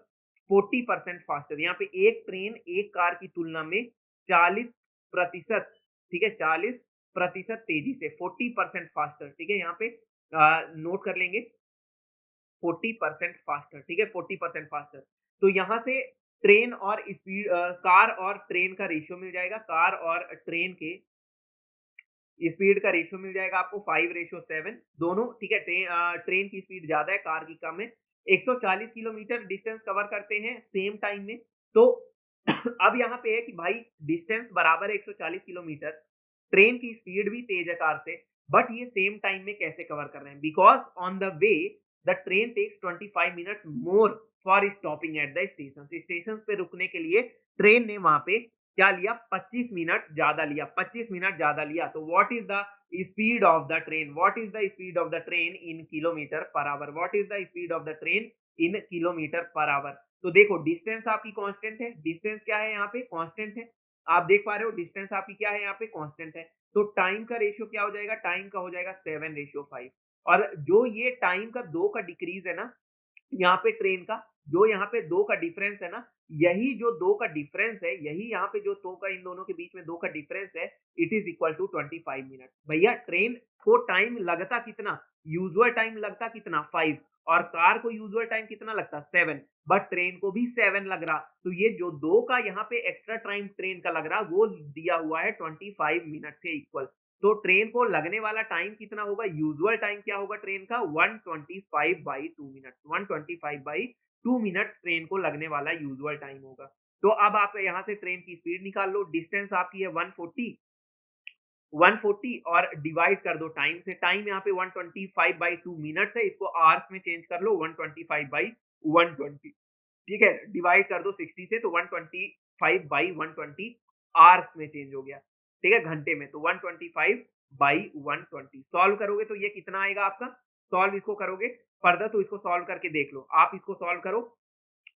40% faster। यहाँ पे एक ट्रेन एक कार की तुलना में 40%, ठीक है, 40% तेजी से, 40% फास्टर। ठीक है, यहाँ पे नोट कर लेंगे 40% फास्टर। ठीक है, 40% फास्टर। तो यहां से ट्रेन और स्पीड, कार और ट्रेन का रेशियो मिल जाएगा। कार और ट्रेन के स्पीड का रेशियो मिल जाएगा आपको 5:7 दोनों। ठीक है, ट्रेन की स्पीड ज्यादा है, कार की कम है। 140 किलोमीटर डिस्टेंस कवर करते हैं सेम टाइम में। तो अब यहाँ पे है कि भाई डिस्टेंस बराबर है 140 किलोमीटर, ट्रेन की स्पीड भी तेज है कार से, बट ये सेम टाइम में कैसे कवर कर रहे हैं? Because on the way the train takes 25 minutes more for stopping at the station. Station पे रुकने के लिए ट्रेन ने वहां पे क्या लिया? 25 मिनट ज्यादा लिया, 25 मिनट ज्यादा लिया। तो what is the speed of the train? What is the speed of the train in kilometre per our? What is the speed of the train in kilometre per our? तो देखो distance आपकी constant है, distance क्या है यहाँ पे? Constant है। आप देख पा रहे हो डिस्टेंस आपकी क्या है यहाँ पे? कांस्टेंट है। तो टाइम का रेशियो क्या हो जाएगा? टाइम का हो जाएगा 7:5। और जो ये टाइम का 2 का डिक्रीज है ना यहाँ पे ट्रेन का, जो यहाँ पे 2 का डिफरेंस है ना, यही जो 2 का डिफरेंस है, यही यहाँ पे जो 2 का इन दोनों के बीच में 2 का डिफरेंस है, it is equal to 25 minute. भैया ट्रेन को टाइम लगता कितना? यूजुअल टाइम लगता कितना? 5, और कार को यूजुअल टाइम कितना लगता 7, बट ट्रेन को भी 7 लग रहा, तो ये जो 2 का यहाँ पे एक्स्ट्रा टाइम ट्रेन का लग रहा वो दिया हुआ है 25 मिनट से इक्वल। तो ट्रेन को लगने वाला टाइम कितना होगा, यूजुअल टाइम क्या होगा ट्रेन का 125/2 मिनट, 125/2 मिनट ट्रेन को लगने वाला यूजुअल टाइम होगा। तो अब आप यहाँ से ट्रेन की स्पीड निकाल लो, डिस्टेंस आपकी है 140 और डिवाइड कर दो टाइम से, टाइम यहाँ पे 125/2 मिनट है, इसको आवर्स में चेंज कर लो 125/120, ठीक है, डिवाइड कर दो 60 से, तो 125/120 आवर्स में चेंज हो गया, ठीक है, घंटे में, तो 125/120 सॉल्व करोगे तो ये कितना आएगा आपका, सॉल्व इसको करोगे फर्दर तो इसको सॉल्व करके देख लो, आप इसको सॉल्व करो,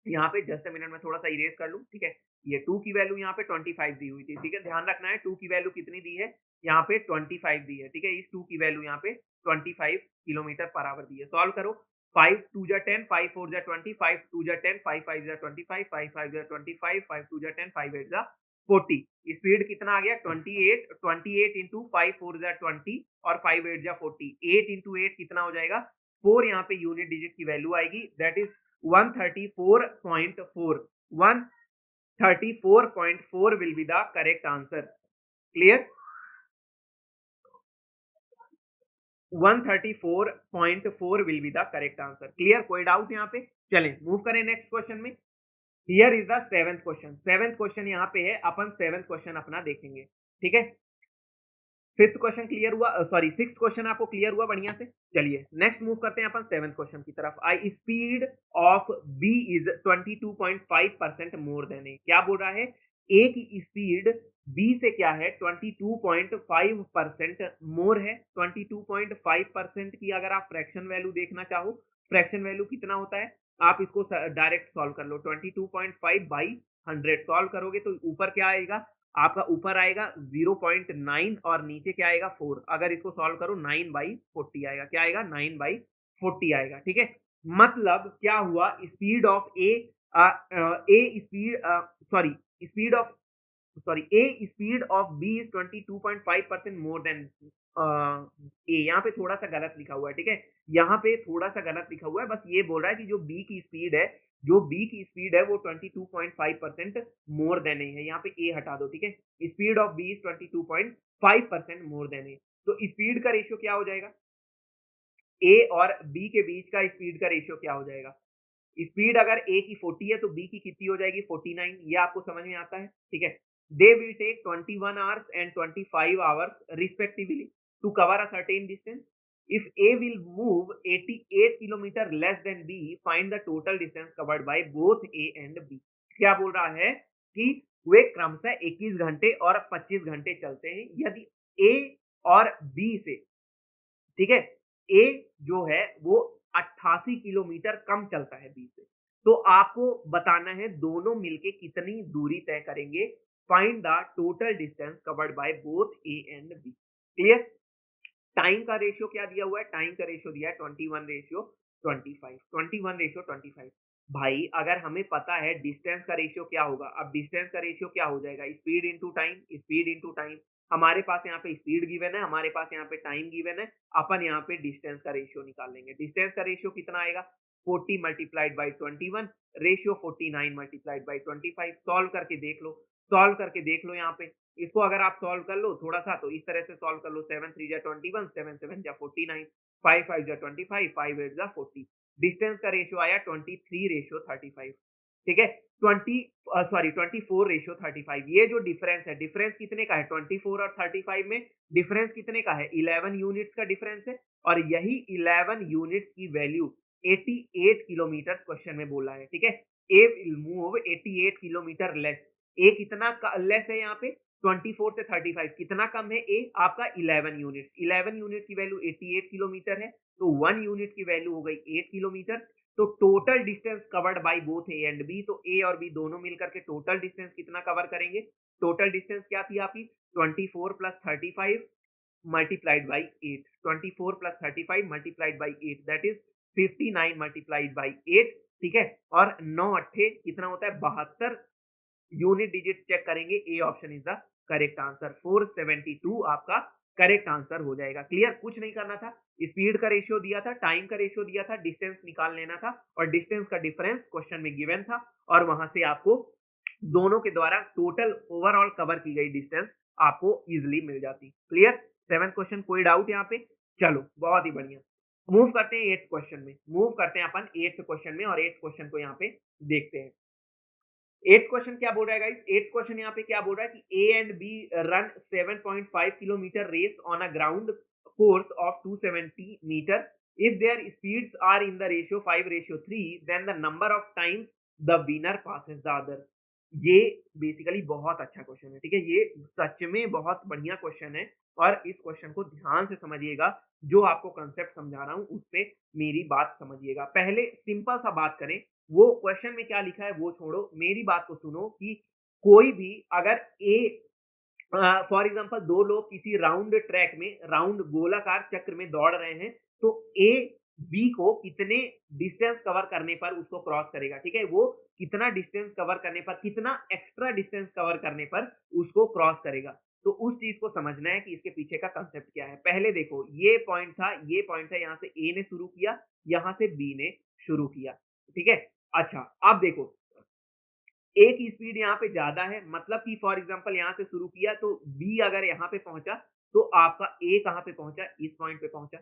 यहाँ पे जस्ट मिनट में थोड़ा सा इरेज कर लूं, ठीक है, ये 2 की वैल्यू यहाँ पे 25 दी हुई थी, ठीक है, ध्यान रखना है 2 की वैल्यू कितनी दी है, यहाँ पे 25 दी है, ठीक है, इस 2 की वैल्यू यहाँ पे 25 किलोमीटर पर आवर दी है, सॉल्व करो, 5 2 जा 10, 5 4 जा 20, 5 2 जा 10, 5 5 जा 25, 5 5 जा 25, 5 2 जा 10, 5 8 जा 40, स्पीड कितना आ गया 28 इंटू 5 4 जा 20 और 5 8 जा 40, 8 इंटू 8 कितना हो जाएगा 4, यहाँ पे यूनिट डिजिट की वैल्यू आएगी, that is 134.4, 134.4 will be the correct answer. Clear? 134.4 will be the correct answer. Clear? कोई डाउट यहाँ पे? चलें मूव करें नेक्स्ट क्वेश्चन में। Here is the seventh question. Seventh question यहाँ पे है, अपन सेवेंथ क्वेश्चन अपना देखेंगे, ठीक है। फिफ्थ क्वेश्चन क्लियर हुआ, सॉरी सिक्स्थ क्वेश्चन आपको क्लियर हुआ बढ़िया से। चलिए नेक्स्ट मूव करते हैं अपन सेवेंथ क्वेश्चन की तरफ। I speed of B is 22.5% more than A. क्या बोल रहा है, ए की स्पीड बी से क्या है 22.5% मोर है। 22.5% की अगर आप फ्रैक्शन वैल्यू देखना चाहो, फ्रैक्शन वैल्यू कितना होता है, आप इसको डायरेक्ट सॉल्व कर लो, 22.5/100 सॉल्व करोगे तो ऊपर क्या आएगा आपका, ऊपर आएगा 0.9 और नीचे क्या आएगा 4, अगर इसको सॉल्व करो 9/40 आएगा, क्या आएगा 9/40 आएगा, ठीक है। मतलब क्या हुआ, speed of A speed of B is 22.5% more than A. यहाँ पे थोड़ा सा गलत लिखा हुआ है, ठीक है, यहाँ पे थोड़ा सा गलत लिखा हुआ है, बस ये बोल रहा है कि जो बी की स्पीड है, वो 22.5% मोर देन ए है, यहाँ पे ए हटा दो, ठीक है, speed of B is 22.5% more than A. तो स्पीड का रेशियो क्या हो जाएगा, ए और बी के बीच का स्पीड का रेशियो क्या हो जाएगा, स्पीड अगर ए की 40 है तो बी की कितनी हो जाएगी 49, ये आपको समझ में आता है, ठीक है। They will take 21 hours and 25 hours respectively to cover a certain distance. If A will move 88 kilometer less than B, find the total distance covered by both A and B. क्या बोल रहा है कि वे क्रमशः 21 घंटे और 25 घंटे चलते हैं, यदि A और B से, ठीक है, ए जो है वो 88 किलोमीटर कम चलता है बी से, तो आपको बताना है दोनों मिलके कितनी दूरी तय करेंगे। Find the total distance covered by both A and B. Clear. Time का रेशियो क्या दिया हुआ है, टाइम का रेशियो दिया है 21:25, 21:25। भाई अगर हमें पता है डिस्टेंस का रेशियो क्या होगा, अब डिस्टेंस का रेशियो क्या हो जाएगा, speed into time, speed into time. हमारे पास यहाँ पे स्पीड गिवन है, हमारे पास यहाँ पे टाइम गिवन है, अपन यहाँ पे डिस्टेंस का रेशियो निकाल लेंगे। डिस्टेंस का रेशियो कितना आएगा 40 multiplied by 21, ratio 49 multiplied by 25। Solve करके देख लो, सॉल्व करके देख लो, यहाँ पे इसको अगर आप सॉल्व कर लो थोड़ा सा तो इस तरह से सॉल्व कर लो, 7 3 जा 21, 7 7 जा 49, 5 5 जा 25, 5 8 जा 40। डिस्टेंस का रेशियो आया 23:35, ठीक है, 24:35। ये जो डिफरेंस है, डिफरेंस कितने का है 24 और 35 में डिफरेंस कितने का है 11 यूनिट्स का डिफरेंस है, और यही 11 यूनिट्स की वैल्यू 88 किलोमीटर क्वेश्चन में बोला है, ठीक है। ए विल मूव 88 किलोमीटर लेस, ए कितना लेस है यहाँ पे 24 से 35, कितना कम है ए आपका 11 यूनिट। 11 यूनिट की वैल्यू 88 किलोमीटर है, तो 1 यूनिट की वैल्यू हो गई 8 किलोमीटर। तो total distance covered by both A and B, तो ए और बी दोनों मिलकर के टोटल डिस्टेंस कितना कवर करेंगे, टोटल डिस्टेंस क्या थी आपकी 24 + 35 multiplied by 8, 24 + 35 multiplied by 8, that is 59 multiplied by 8, ठीक है। और 9 अट्ठे कितना होता है 72 यूनिट डिजिट चेक करेंगे, A option is the correct answer, 472 आपका करेक्ट आंसर हो जाएगा। क्लियर, कुछ नहीं करना था, स्पीड का रेशियो दिया था, टाइम का रेशियो दिया था, डिस्टेंस निकाल लेना था और डिस्टेंस का डिफरेंस क्वेश्चन में गिवन था और वहां से आपको दोनों के द्वारा टोटल ओवरऑल कवर की गई डिस्टेंस आपको इजिली मिल जाती। क्लियर? 7th क्वेश्चन, कोई डाउट यहाँ पे? चलो बहुत ही बढ़िया, मूव करते हैं 8th क्वेश्चन में। मूव करते हैं अपन 8th क्वेश्चन में और 8th क्वेश्चन को यहाँ पे देखते हैं। 8th क्वेश्चन क्या बोल रहा है गाइस? 8th क्वेश्चन यहाँ पे क्या बोल रहा है कि A and B run 7.5 kilometre race on a ground course of 270 metre. If their speeds are in the ratio 5:3, then the number of times the winner passes the other। ये basically बहुत अच्छा क्वेश्चन है, ठीक है? ये सच में बहुत बढ़िया क्वेश्चन है और इस क्वेश्चन को ध्यान से समझिएगा। जो आपको कंसेप्ट समझा रहा हूं उस पे मेरी बात समझिएगा। पहले सिंपल सा बात करें, वो क्वेश्चन में क्या लिखा है वो छोड़ो, मेरी बात को सुनो कि कोई भी अगर ए फॉर एग्जांपल दो लोग किसी राउंड ट्रैक में, राउंड गोलाकार चक्र में दौड़ रहे हैं, तो ए बी को कितने डिस्टेंस कवर करने पर उसको क्रॉस करेगा, ठीक है? वो कितना डिस्टेंस कवर करने पर, कितना एक्स्ट्रा डिस्टेंस कवर करने पर उसको क्रॉस करेगा। तो उस चीज को समझना है कि इसके पीछे का कंसेप्ट क्या है। पहले देखो, ये पॉइंट था, ये पॉइंट था, यहां से ए ने शुरू किया, यहां से बी ने शुरू किया, ठीक है? अच्छा, अब देखो, ए की स्पीड यहाँ पे ज्यादा है, मतलब कि फॉर एग्जांपल यहाँ से शुरू किया तो बी अगर यहाँ पे पहुंचा तो आपका ए कहाँ पे पहुंचा? इस पॉइंट पे पहुंचा।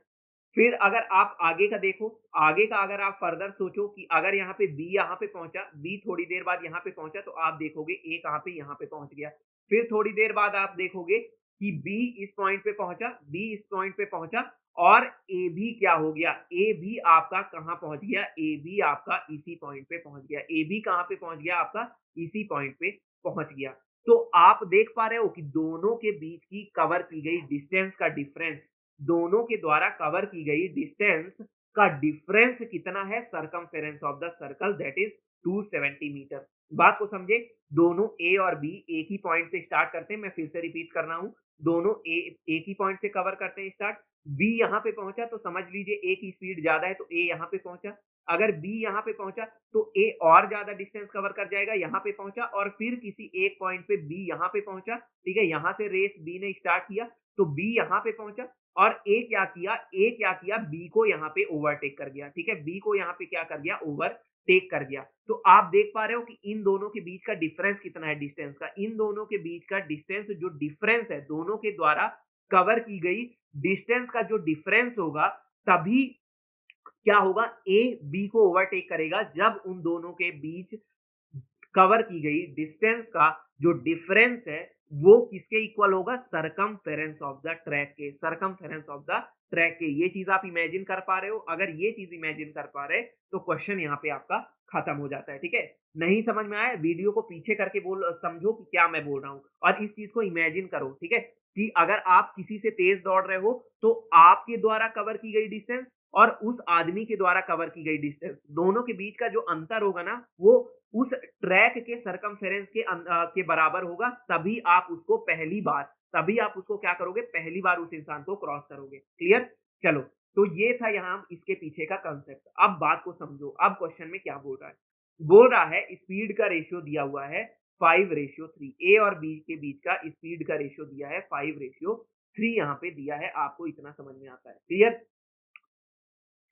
फिर अगर आप आगे का देखो, आगे का अगर आप फर्दर सोचो कि अगर यहाँ पे बी यहाँ पे पहुंचा, बी थोड़ी देर बाद यहाँ पे पहुंचा, तो आप देखोगे ए कहाँ पे? यहाँ पे पहुंच गया। फिर थोड़ी देर बाद आप देखोगे कि बी इस पॉइंट पे पहुंचा, बी इस पॉइंट पे पहुंचा और ए भी क्या हो गया? ए भी आपका कहाँ पहुंच गया? ए भी आपका इसी पॉइंट पे पहुंच गया। ए भी कहाँ पे पहुंच गया? आपका इसी पॉइंट पे पहुंच गया। तो आप देख पा रहे हो कि दोनों के बीच की कवर की गई डिस्टेंस का डिफरेंस, दोनों के द्वारा कवर की गई डिस्टेंस का डिफरेंस कितना है? Circumference of the circle, that is 270 metre. बात को समझे, दोनों ए और बी एक ही पॉइंट से स्टार्ट करते हैं। मैं फिर से रिपीट कर रहा हूं, दोनों ए एक ही पॉइंट से कवर करते हैं स्टार्ट। बी यहां पे पहुंचा तो समझ लीजिए ए की स्पीड ज्यादा है तो ए यहां पे पहुंचा। अगर बी यहां पे पहुंचा तो ए और ज्यादा डिस्टेंस कवर कर जाएगा, यहां पे पहुंचा और फिर किसी एक पॉइंट पे बी यहां पे पहुंचा, ठीक है? यहां से रेस बी ने स्टार्ट किया तो बी यहां पे पहुंचा और ए क्या किया? ए क्या किया? बी को यहां पे ओवरटेक कर गया, ठीक है? बी को यहां पे क्या कर गया? ओवरटेक कर गया। तो आप देख पा रहे हो कि इन दोनों के बीच का डिफरेंस कितना है डिस्टेंस का? इन दोनों के बीच का डिस्टेंस, जो डिफरेंस है दोनों के द्वारा कवर की गई डिस्टेंस का जो डिफरेंस होगा, तभी क्या होगा? ए बी को ओवरटेक करेगा जब उन दोनों के बीच कवर की गई डिस्टेंस का जो डिफरेंस है वो किसके इक्वल होगा? सरकमफेरेंस ऑफ द ट्रैक के, सरकमफेरेंस ऑफ द ट्रैक के। ये चीज आप इमेजिन कर पा रहे हो? अगर ये चीज इमेजिन कर पा रहे तो क्वेश्चन यहाँ पे आपका खत्म हो जाता है, ठीक है? नहीं समझ में आया? वीडियो को पीछे करके बोल, समझो कि क्या मैं बोल रहा हूँ और इस चीज को इमेजिन करो, ठीक है? कि अगर आप किसी से तेज दौड़ रहे हो तो आपके द्वारा कवर की गई डिस्टेंस और उस आदमी के द्वारा कवर की गई डिस्टेंस, दोनों के बीच का जो अंतर होगा ना, वो उस ट्रैक के सरकमफेरेंस के बराबर होगा। तभी आप उसको पहली बार, तभी आप उसको क्या करोगे? पहली बार उस इंसान को क्रॉस करोगे। क्लियर? चलो, तो ये था यहाँ इसके पीछे का कंसेप्ट। अब बात को समझो, अब क्वेश्चन में क्या बोल रहा है? बोल रहा है स्पीड का रेशियो दिया हुआ है 5:3। ए और बी के बीच का स्पीड का रेशियो दिया है 5:3 यहाँ पे दिया है। आपको इतना समझ में आता है? क्लियर?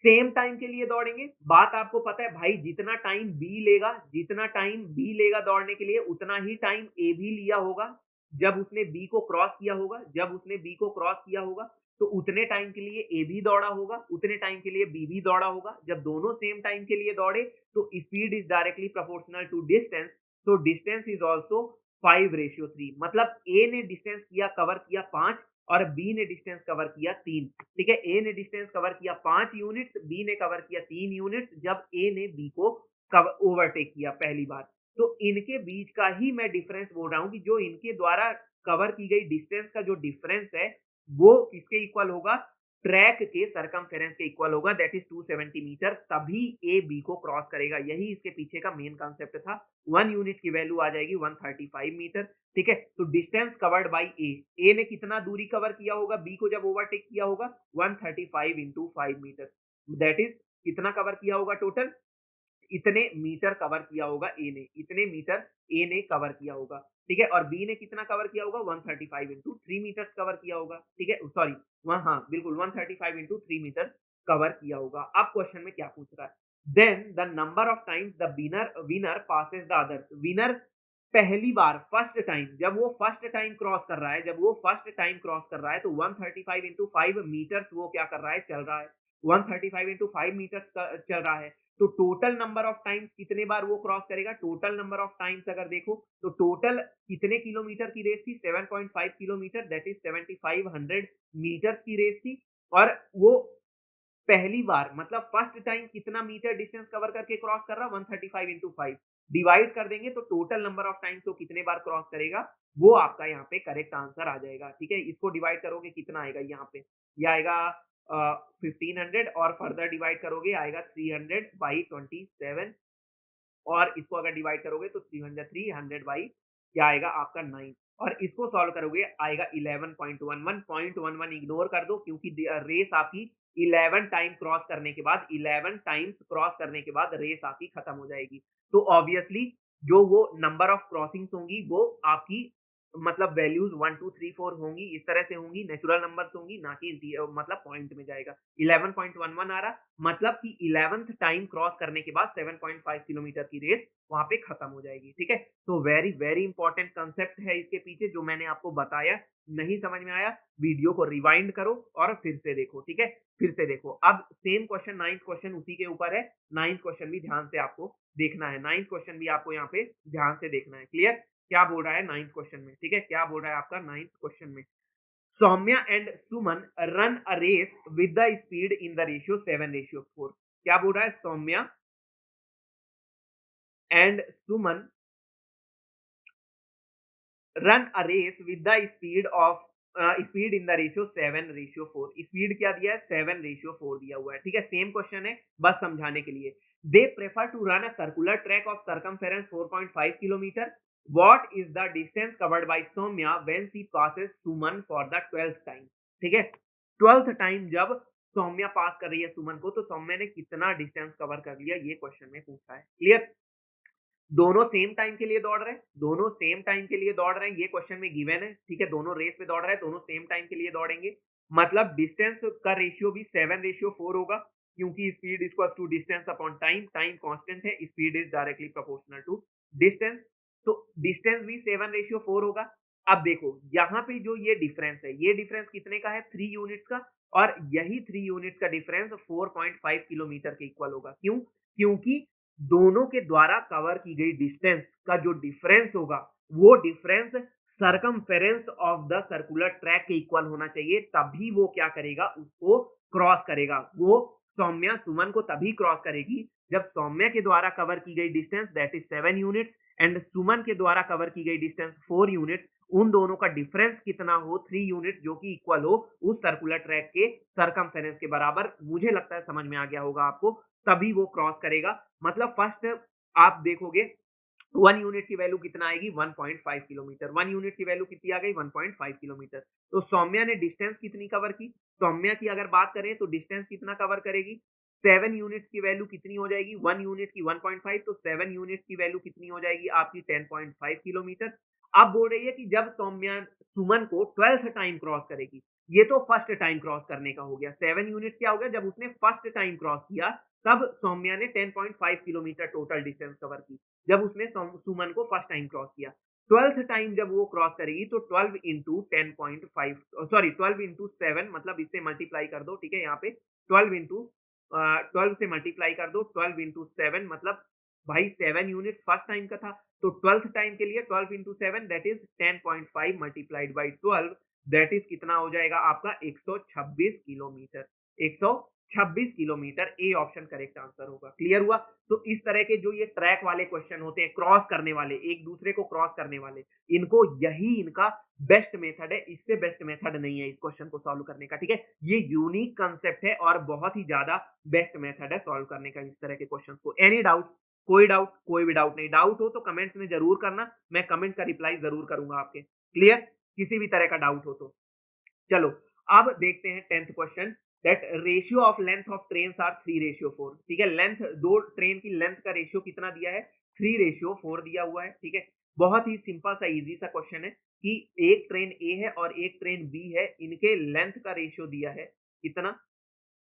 सेम टाइम के लिए दौड़ेंगे। बात आपको पता है भाई, जितना टाइम बी लेगा, जितना टाइम बी लेगा दौड़ने के लिए, उतना ही टाइम ए भी लिया होगा जब उसने बी को क्रॉस किया होगा। जब उसने बी को क्रॉस किया होगा तो उतने टाइम के लिए ए भी दौड़ा होगा, उतने टाइम के लिए बी भी दौड़ा होगा। जब दोनों सेम टाइम के लिए दौड़े तो speed is directly proportional to distance, तो डिस्टेंस इज ऑल्सो 5:3। मतलब ए ने डिस्टेंस किया, कवर किया 5 और बी ने डिस्टेंस कवर किया 3, ठीक है? ए ने डिस्टेंस कवर किया 5 यूनिट्स, बी ने कवर किया 3 यूनिट्स जब ए ने बी को ओवरटेक किया पहली बार। तो इनके बीच का ही मैं डिफरेंस बोल रहा हूं कि जो इनके द्वारा कवर की गई डिस्टेंस का जो डिफरेंस है वो किसके इक्वल होगा? ट्रैक के सरकमफेरेंस के इक्वल होगा, दैट इज 270 मीटर। तभी ए बी को क्रॉस करेगा। यही इसके पीछे का मेन कॉन्सेप्ट था। 1 यूनिट की वैल्यू आ जाएगी 135 मीटर, ठीक है? तो डिस्टेंस कवर्ड बाई ए, ए ने कितना दूरी कवर किया होगा बी को जब ओवरटेक किया होगा? 135 इंटू 5 मीटर, दैट इज कितना कवर किया होगा टोटल? इतने मीटर कवर किया होगा ए ने, इतने मीटर ए ने कवर किया होगा, ठीक है, और बी ने कितना कवर किया होगा 135 इंटू 3 मीटर्स कवर किया होगा, ठीक है, सॉरी हाँ बिल्कुल 135 इंटू 3 मीटर कवर किया होगा। अब क्वेश्चन में क्या पूछ रहा है, then the number of times the winner passes the others, winner पहली बार फर्स्ट टाइम, जब वो फर्स्ट टाइम क्रॉस कर रहा है, जब वो फर्स्ट टाइम क्रॉस कर रहा है तो 135 इंटू 5 मीटर्स वो क्या कर रहा है, चल रहा है, 135 इंटू 5 मीटर्स चल रहा है। तो टोटल नंबर ऑफ टाइम्स कितने बार वो क्रॉस करेगा, टोटल नंबर ऑफ टाइम्स अगर देखो तो टोटल कितने किलोमीटर की रेस थी, 7.5 किलोमीटर, दैट इज 7500 मीटर्स की रेस थी। और वो पहली बार मतलब फर्स्ट टाइम कितना मीटर डिस्टेंस कवर करके क्रॉस कर रहा, 135 इंटू 5 डिवाइड कर देंगे तो टोटल नंबर ऑफ टाइम्स तो कितने बार क्रॉस करेगा, वो आपका यहाँ पे करेक्ट आंसर आ जाएगा, ठीक है। इसको डिवाइड करोगे कितना आएगा, यहाँ पे ये आएगा 1500 और फर्दर डिवाइड करोगे आएगा 300 बाई 27 और इसको अगर डिवाइड करोगे तो 300 बाई क्या आएगा आपका 9 और इसको सॉल्व करोगे आएगा 11.11 इग्नोर कर दो क्योंकि रेस आपकी 11 टाइम क्रॉस करने के बाद 11 टाइम्स क्रॉस करने के बाद रेस आपकी खत्म हो जाएगी। तो ऑब्वियसली जो वो नंबर ऑफ क्रॉसिंग्स होंगी वो आपकी मतलब वैल्यूज 1 2 3 4 होंगी, इस तरह से होंगी, नेचुरल नंबर्स होंगी, ना कि मतलब पॉइंट में जाएगा। 11.11 आ रहा मतलब कि 11th टाइम क्रॉस करने के बाद 7.5 किलोमीटर की रेस वहां पे खत्म हो जाएगी, ठीक है। तो वेरी वेरी इंपॉर्टेंट कंसेप्ट है इसके पीछे जो मैंने आपको बताया, नहीं समझ में आया वीडियो को रिवाइंड करो और फिर से देखो, ठीक है, फिर से देखो। अब सेम क्वेश्चन 9th क्वेश्चन उसी के ऊपर है, 9th क्वेश्चन भी ध्यान से आपको देखना है, 9th क्वेश्चन भी आपको यहाँ पे ध्यान से देखना है। क्लियर, क्या बोल रहा है 9th क्वेश्चन में, ठीक है, क्या बोल रहा है आपका 9th क्वेश्चन में, Soumya and Suman run a race with the speed in the ratio 7:4। क्या बोल रहा है, Soumya and Suman run a race with the speed in the ratio 7:4। Speed क्या दिया है, 7:4 दिया हुआ है, ठीक है। सेम क्वेश्चन है बस समझाने के लिए। They prefer to run a circular track of circumference 4.5 kilometre. What is the distance covered by Soumya when she passes Suman for the 12th time, ठीक है। 12th टाइम जब सौम्या पास कर रही है सुमन को तो सौम्या ने कितना डिस्टेंस कवर कर लिया, ये क्वेश्चन में पूछा है। क्लियर, दोनों सेम टाइम के लिए दौड़ रहे हैं, दोनों सेम टाइम के लिए दौड़ रहे हैं, ये क्वेश्चन में गिवन है, ठीक है। दोनों रेस पे दौड़ रहे हैं, दोनों सेम टाइम के लिए दौड़ेंगे, मतलब डिस्टेंस का रेशियो भी 7:4 होगा क्योंकि speed equals to distance upon time, time constant है, speed is directly proportional to distance, तो डिस्टेंस भी 7:4 होगा। अब देखो यहाँ पे जो ये डिफरेंस है, ये डिफरेंस कितने का है, 3 यूनिट्स का, और यही 3 यूनिट्स का डिफरेंस 4.5 किलोमीटर के इक्वल होगा। क्यों, क्योंकि दोनों के द्वारा कवर की गई डिस्टेंस का जो डिफरेंस होगा वो difference circumference of the circular track के इक्वल होना चाहिए, तभी वो क्या करेगा, उसको क्रॉस करेगा। वो सौम्या सुमन को तभी क्रॉस करेगी जब सौम्या के द्वारा कवर की गई distance that is 7 units and Suman के द्वारा कवर की गई डिस्टेंस 4 यूनिट्स, उन दोनों का डिफरेंस कितना हो, 3 यूनिट, जो कि इक्वल हो उस सर्कुलर ट्रैक के सर्कमफेरेंस के बराबर। मुझे लगता है समझ में आ गया होगा आपको, तभी वो क्रॉस करेगा। मतलब फर्स्ट आप देखोगे 1 यूनिट की वैल्यू कितना आएगी, 1.5 किलोमीटर, 1 यूनिट की वैल्यू कितनी आ गई, 1.5 किलोमीटर। तो सौम्या ने डिस्टेंस कितनी कवर की, सौम्या की अगर बात करें तो डिस्टेंस कितना कवर करेगी, 7 यूनिट्स की वैल्यू कितनी हो जाएगी, 1 यूनिट की 1.5, तो 7 यूनिट्स की वैल्यू कितनी हो जाएगी आपकी 10.5 किलोमीटर। अब बोल रही है कि जब सौम्या सुमन को 12th टाइम क्रॉस करेगी, ये तो फर्स्ट टाइम क्रॉस करने का हो गया, 7 यूनिट क्या हो गया, जब उसने फर्स्ट टाइम क्रॉस किया तब सौम्या ने 10.5 किलोमीटर टोटल डिस्टेंस कवर की, जब उसने सुमन को फर्स्ट टाइम क्रॉस किया। 12th टाइम जब वो क्रॉस करेगी तो 12 इंटू 10.5 सॉरी 12 इंटू 7 मतलब इससे मल्टीप्लाई कर दो, ठीक है। यहाँ पे 12 इंटू 12 से मल्टीप्लाई कर दो, 12 इंटू 7 मतलब भाई 7 यूनिट फर्स्ट टाइम का था, तो 12th टाइम के लिए 12 into 7 that is 10.5 multiplied by 12 that is कितना हो जाएगा आपका 126 kilometre, 126 kilometre, A option correct answer होगा। क्लियर हुआ। तो इस तरह के जो ये ट्रैक वाले क्वेश्चन होते हैं, क्रॉस करने वाले, एक दूसरे को क्रॉस करने वाले, इनको यही इनका बेस्ट मेथड है, इससे बेस्ट मेथड नहीं है इस क्वेश्चन को सॉल्व करने का, ठीक है। ये यूनिक कंसेप्ट है और बहुत ही ज्यादा बेस्ट मेथड है सॉल्व करने का इस तरह के क्वेश्चन को। एनी डाउट, कोई डाउट, कोई भी डाउट नहीं, डाउट हो तो कमेंट्स में जरूर करना, मैं कमेंट का रिप्लाई जरूर करूंगा आपके। क्लियर, किसी भी तरह का डाउट हो तो। चलो अब देखते हैं 10th question. That ratio of length of train are 3:4। ठीक है, लेंथ, दो ट्रेन की लेंथ का रेशियो कितना दिया है, 3:4 दिया हुआ है। ठीक है, बहुत ही सिंपल सा इजी सा क्वेश्चन है कि एक ट्रेन ए है और एक ट्रेन बी है, इनके लेंथ का रेशियो दिया है कितना,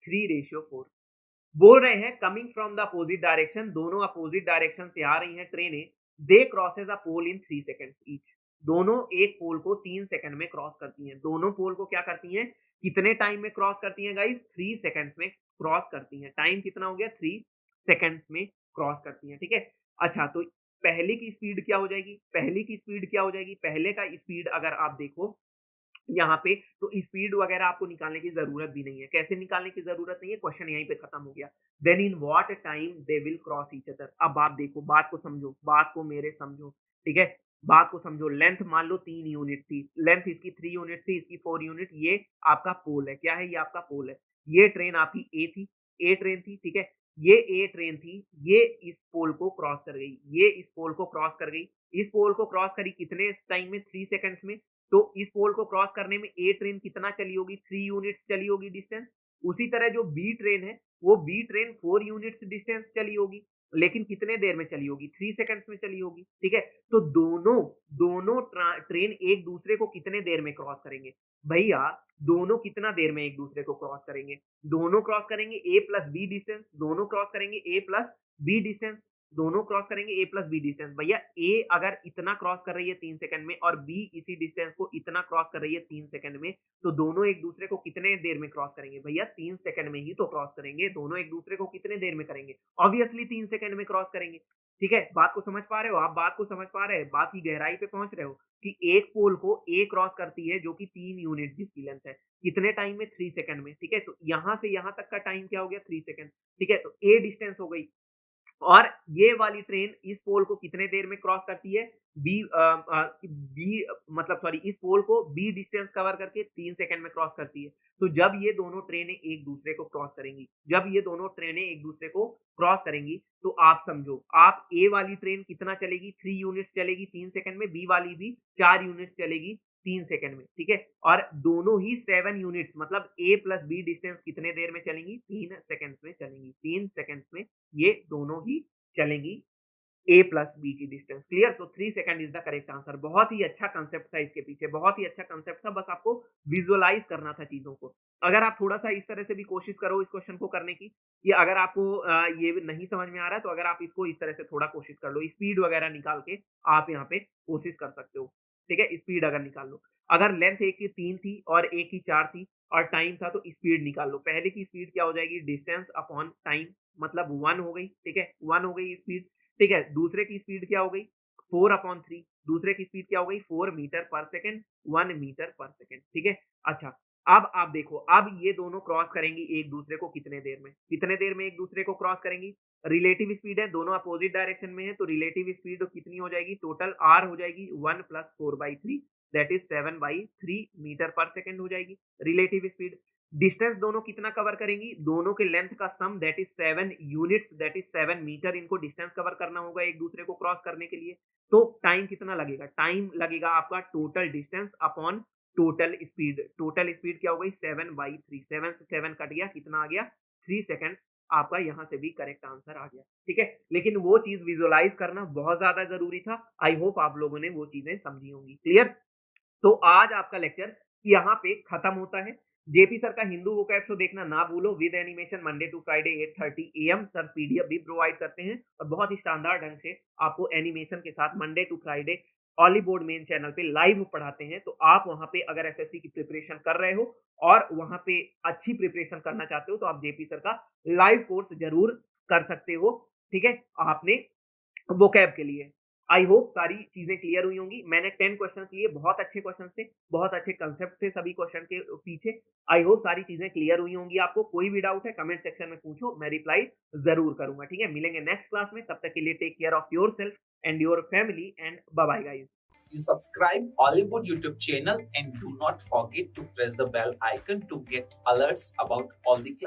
3:4। बोल रहे हैं coming from the opposite direction, दोनों अपोजिट डायरेक्शन से आ रही हैं ट्रेनें, दे क्रॉसेज अ पोल इन 3 सेकंड्स ईच। दोनों एक पोल को 3 सेकंड में क्रॉस करती हैं। दोनों पोल को क्या करती हैं, कितने टाइम में क्रॉस करती हैं गाइस, 3 सेकंड्स में क्रॉस करती हैं। टाइम कितना हो गया, 3 सेकंड्स में क्रॉस करती हैं। ठीक है, अच्छा तो पहले की स्पीड क्या हो जाएगी, पहले की स्पीड क्या हो जाएगी, पहले का स्पीड अगर आप देखो यहाँ पे, तो स्पीड वगैरह आपको निकालने की जरूरत भी नहीं है। कैसे निकालने की जरूरत नहीं है, क्वेश्चन यहीं पे खत्म हो गया। Then in what time they will cross each other. अब आप देखो, बात को समझो, बात को मेरे समझो। ठीक है, बात को समझो। लेंथ मान लो 3 यूनिट थी, लेंथ इसकी 3 यूनिट थी, इसकी 4 यूनिट। ये आपका पोल है, क्या है, ये आपका पोल है। ये ट्रेन आपकी ए थी, ए ट्रेन थी। ठीक है, ये ए ट्रेन थी, ये इस पोल को क्रॉस कर गई, ये इस पोल को क्रॉस कर गई। इस पोल को क्रॉस करी कितने टाइम में, 3 सेकंड्स में। तो इस पोल को क्रॉस करने में ए ट्रेन कितना चली होगी, 3 यूनिट्स चली होगी डिस्टेंस। उसी तरह जो बी ट्रेन है, वो बी ट्रेन 4 यूनिट्स डिस्टेंस चली होगी, लेकिन कितने देर में चली होगी, 3 सेकंड्स में चली होगी। ठीक है, तो दोनों दोनों ट्रेन एक दूसरे को कितने देर में क्रॉस करेंगे भैया, दोनों कितना देर में एक दूसरे को क्रॉस करेंगे, दोनों क्रॉस करेंगे ए प्लस बी डिस्टेंस, दोनों क्रॉस करेंगे ए प्लस बी डिस्टेंस, दोनों क्रॉस करेंगे ए प्लस बी डिस्टेंस। भैया ए अगर इतना क्रॉस कर रही है 3 सेकंड में और बी इसी डिस्टेंस को इतना क्रॉस कर रही है 3 सेकंड में, तो दोनों एक दूसरे को कितने देर में क्रॉस करेंगे भैया, 3 सेकंड में ही तो क्रॉस करेंगे। दोनों एक दूसरे को कितने देर में करेंगे, ऑब्वियसली 3 सेकंड में क्रॉस करेंगे। ठीक है, बात को समझ पा रहे हो आप, बात को समझ पा रहे हैं, बात की गहराई पे पहुंच रहे हो कि एक पोल को ए क्रॉस करती है जो कि 3 यूनिट जिसकी लेंथ है, कितने टाइम में, 3 सेकंड में। ठीक है, तो यहां से यहां तक का टाइम क्या हो गया, 3 सेकंड। ठीक है, तो ए डिस्टेंस हो गई, और ये वाली ट्रेन इस पोल को कितने देर में क्रॉस करती है, बी मतलब सॉरी, इस पोल को बी डिस्टेंस कवर करके 3 सेकंड में क्रॉस करती है। तो जब ये दोनों ट्रेनें एक दूसरे को क्रॉस करेंगी, जब ये दोनों ट्रेनें एक दूसरे को क्रॉस करेंगी, तो आप समझो, आप ए वाली ट्रेन कितना चलेगी, 3 यूनिट्स चलेगी 3 सेकंड में, बी वाली भी 4 यूनिट्स चलेगी 3 सेकंड में। ठीक है, और दोनों ही 7 यूनिट्स मतलब ए प्लस बी डिस्टेंस कितने देर में चलेंगी, 3 सेकंड्स में चलेंगी। 3 सेकंड्स में ये दोनों ही चलेंगी ए प्लस बी की डिस्टेंस। क्लियर, तो 3 second is the correct answer. बहुत ही अच्छा कंसेप्ट था इसके पीछे, बहुत ही अच्छा कंसेप्ट था, बस आपको विजुअलाइज करना था चीजों को। अगर आप थोड़ा सा इस तरह से भी कोशिश करो इस क्वेश्चन को करने की, या अगर आपको ये नहीं समझ में आ रहा है, तो अगर आप इसको इस तरह से थोड़ा कोशिश कर लो, स्पीड वगैरह निकाल के आप यहाँ पे कोशिश कर सकते हो। ठीक है, स्पीड अगर निकाल लो, अगर लेंथ एक की 3 थी और एक की 4 थी और टाइम था, तो स्पीड निकाल लो। पहले की स्पीड क्या हो जाएगी, डिस्टेंस अपॉन टाइम, मतलब 1 हो गई। ठीक है, 1 हो गई स्पीड। ठीक है, दूसरे की स्पीड क्या हो गई, 4/3। दूसरे की स्पीड क्या हो गई, 4 मीटर पर सेकंड, 1 मीटर पर सेकंड। ठीक है, अच्छा अब आप देखो, अब ये दोनों क्रॉस करेंगी एक दूसरे को कितने देर में, कितने देर में एक दूसरे को क्रॉस करेंगी। रिलेटिव स्पीड है, दोनों अपोजिट डायरेक्शन में है, तो रिलेटिव स्पीड कितनी हो जाएगी, टोटल आर हो जाएगी 1 + 4/3, दैट इज 7/3 मीटर पर सेकंड हो जाएगी रिलेटिव स्पीड। डिस्टेंस दोनों कितना कवर करेंगी, दोनों के लेंथ का sum that is 7 units, that is 7 metre, इनको डिस्टेंस कवर करना होगा एक दूसरे को क्रॉस करने के लिए। तो टाइम कितना लगेगा, टाइम लगेगा आपका total distance upon total speed. Total speed क्या हो गई, 7/3, 7 से 7 कट गया, कितना आ गया, 3 सेकंड। आपका यहां से भी करेक्ट आंसर आ गया। ठीक है, लेकिन वो चीज विजुअलाइज करना बहुत ज्यादा जरूरी था। आई होप आप लोगों ने वो चीजें समझी होंगी। क्लियर, तो आज आपका लेक्चर यहाँ पे खत्म होता है। जेपी सर का हिंदू वोकैब शो देखना ना भूलो, with animation, Monday to Friday 8:30 AM। Sir PDF भी प्रोवाइड करते हैं और बहुत ही शानदार ढंग से आपको एनिमेशन के साथ Monday to Friday Oliveboard main channel पे लाइव पढ़ाते हैं। तो आप वहां पे अगर एसएससी की प्रिपरेशन कर रहे हो और वहां पे अच्छी प्रिपरेशन करना चाहते हो, तो आप जेपी सर का लाइव कोर्स जरूर कर सकते हो। ठीक है, आपने वोकैब के लिए आई होप सारी चीजें क्लियर हुई होंगी। मैंने 10 क्वेश्चंस लिए, बहुत अच्छे क्वेश्चन थे, बहुत अच्छे कंसेप्ट थे सभी क्वेश्चन के पीछे। आई होप सारी चीजें क्लियर हुई होंगी आपको। कोई भी डाउट है कमेंट सेक्शन में पूछो, मैं रिप्लाई जरूर करूंगा। ठीक है, मिलेंगे नेक्स्ट क्लास में, तब तक के लिए take care of yourself and your family and bye bye guys. You subscribe Hollywood YouTube channel and do not forget to press the bell icon to get alerts about all the classes.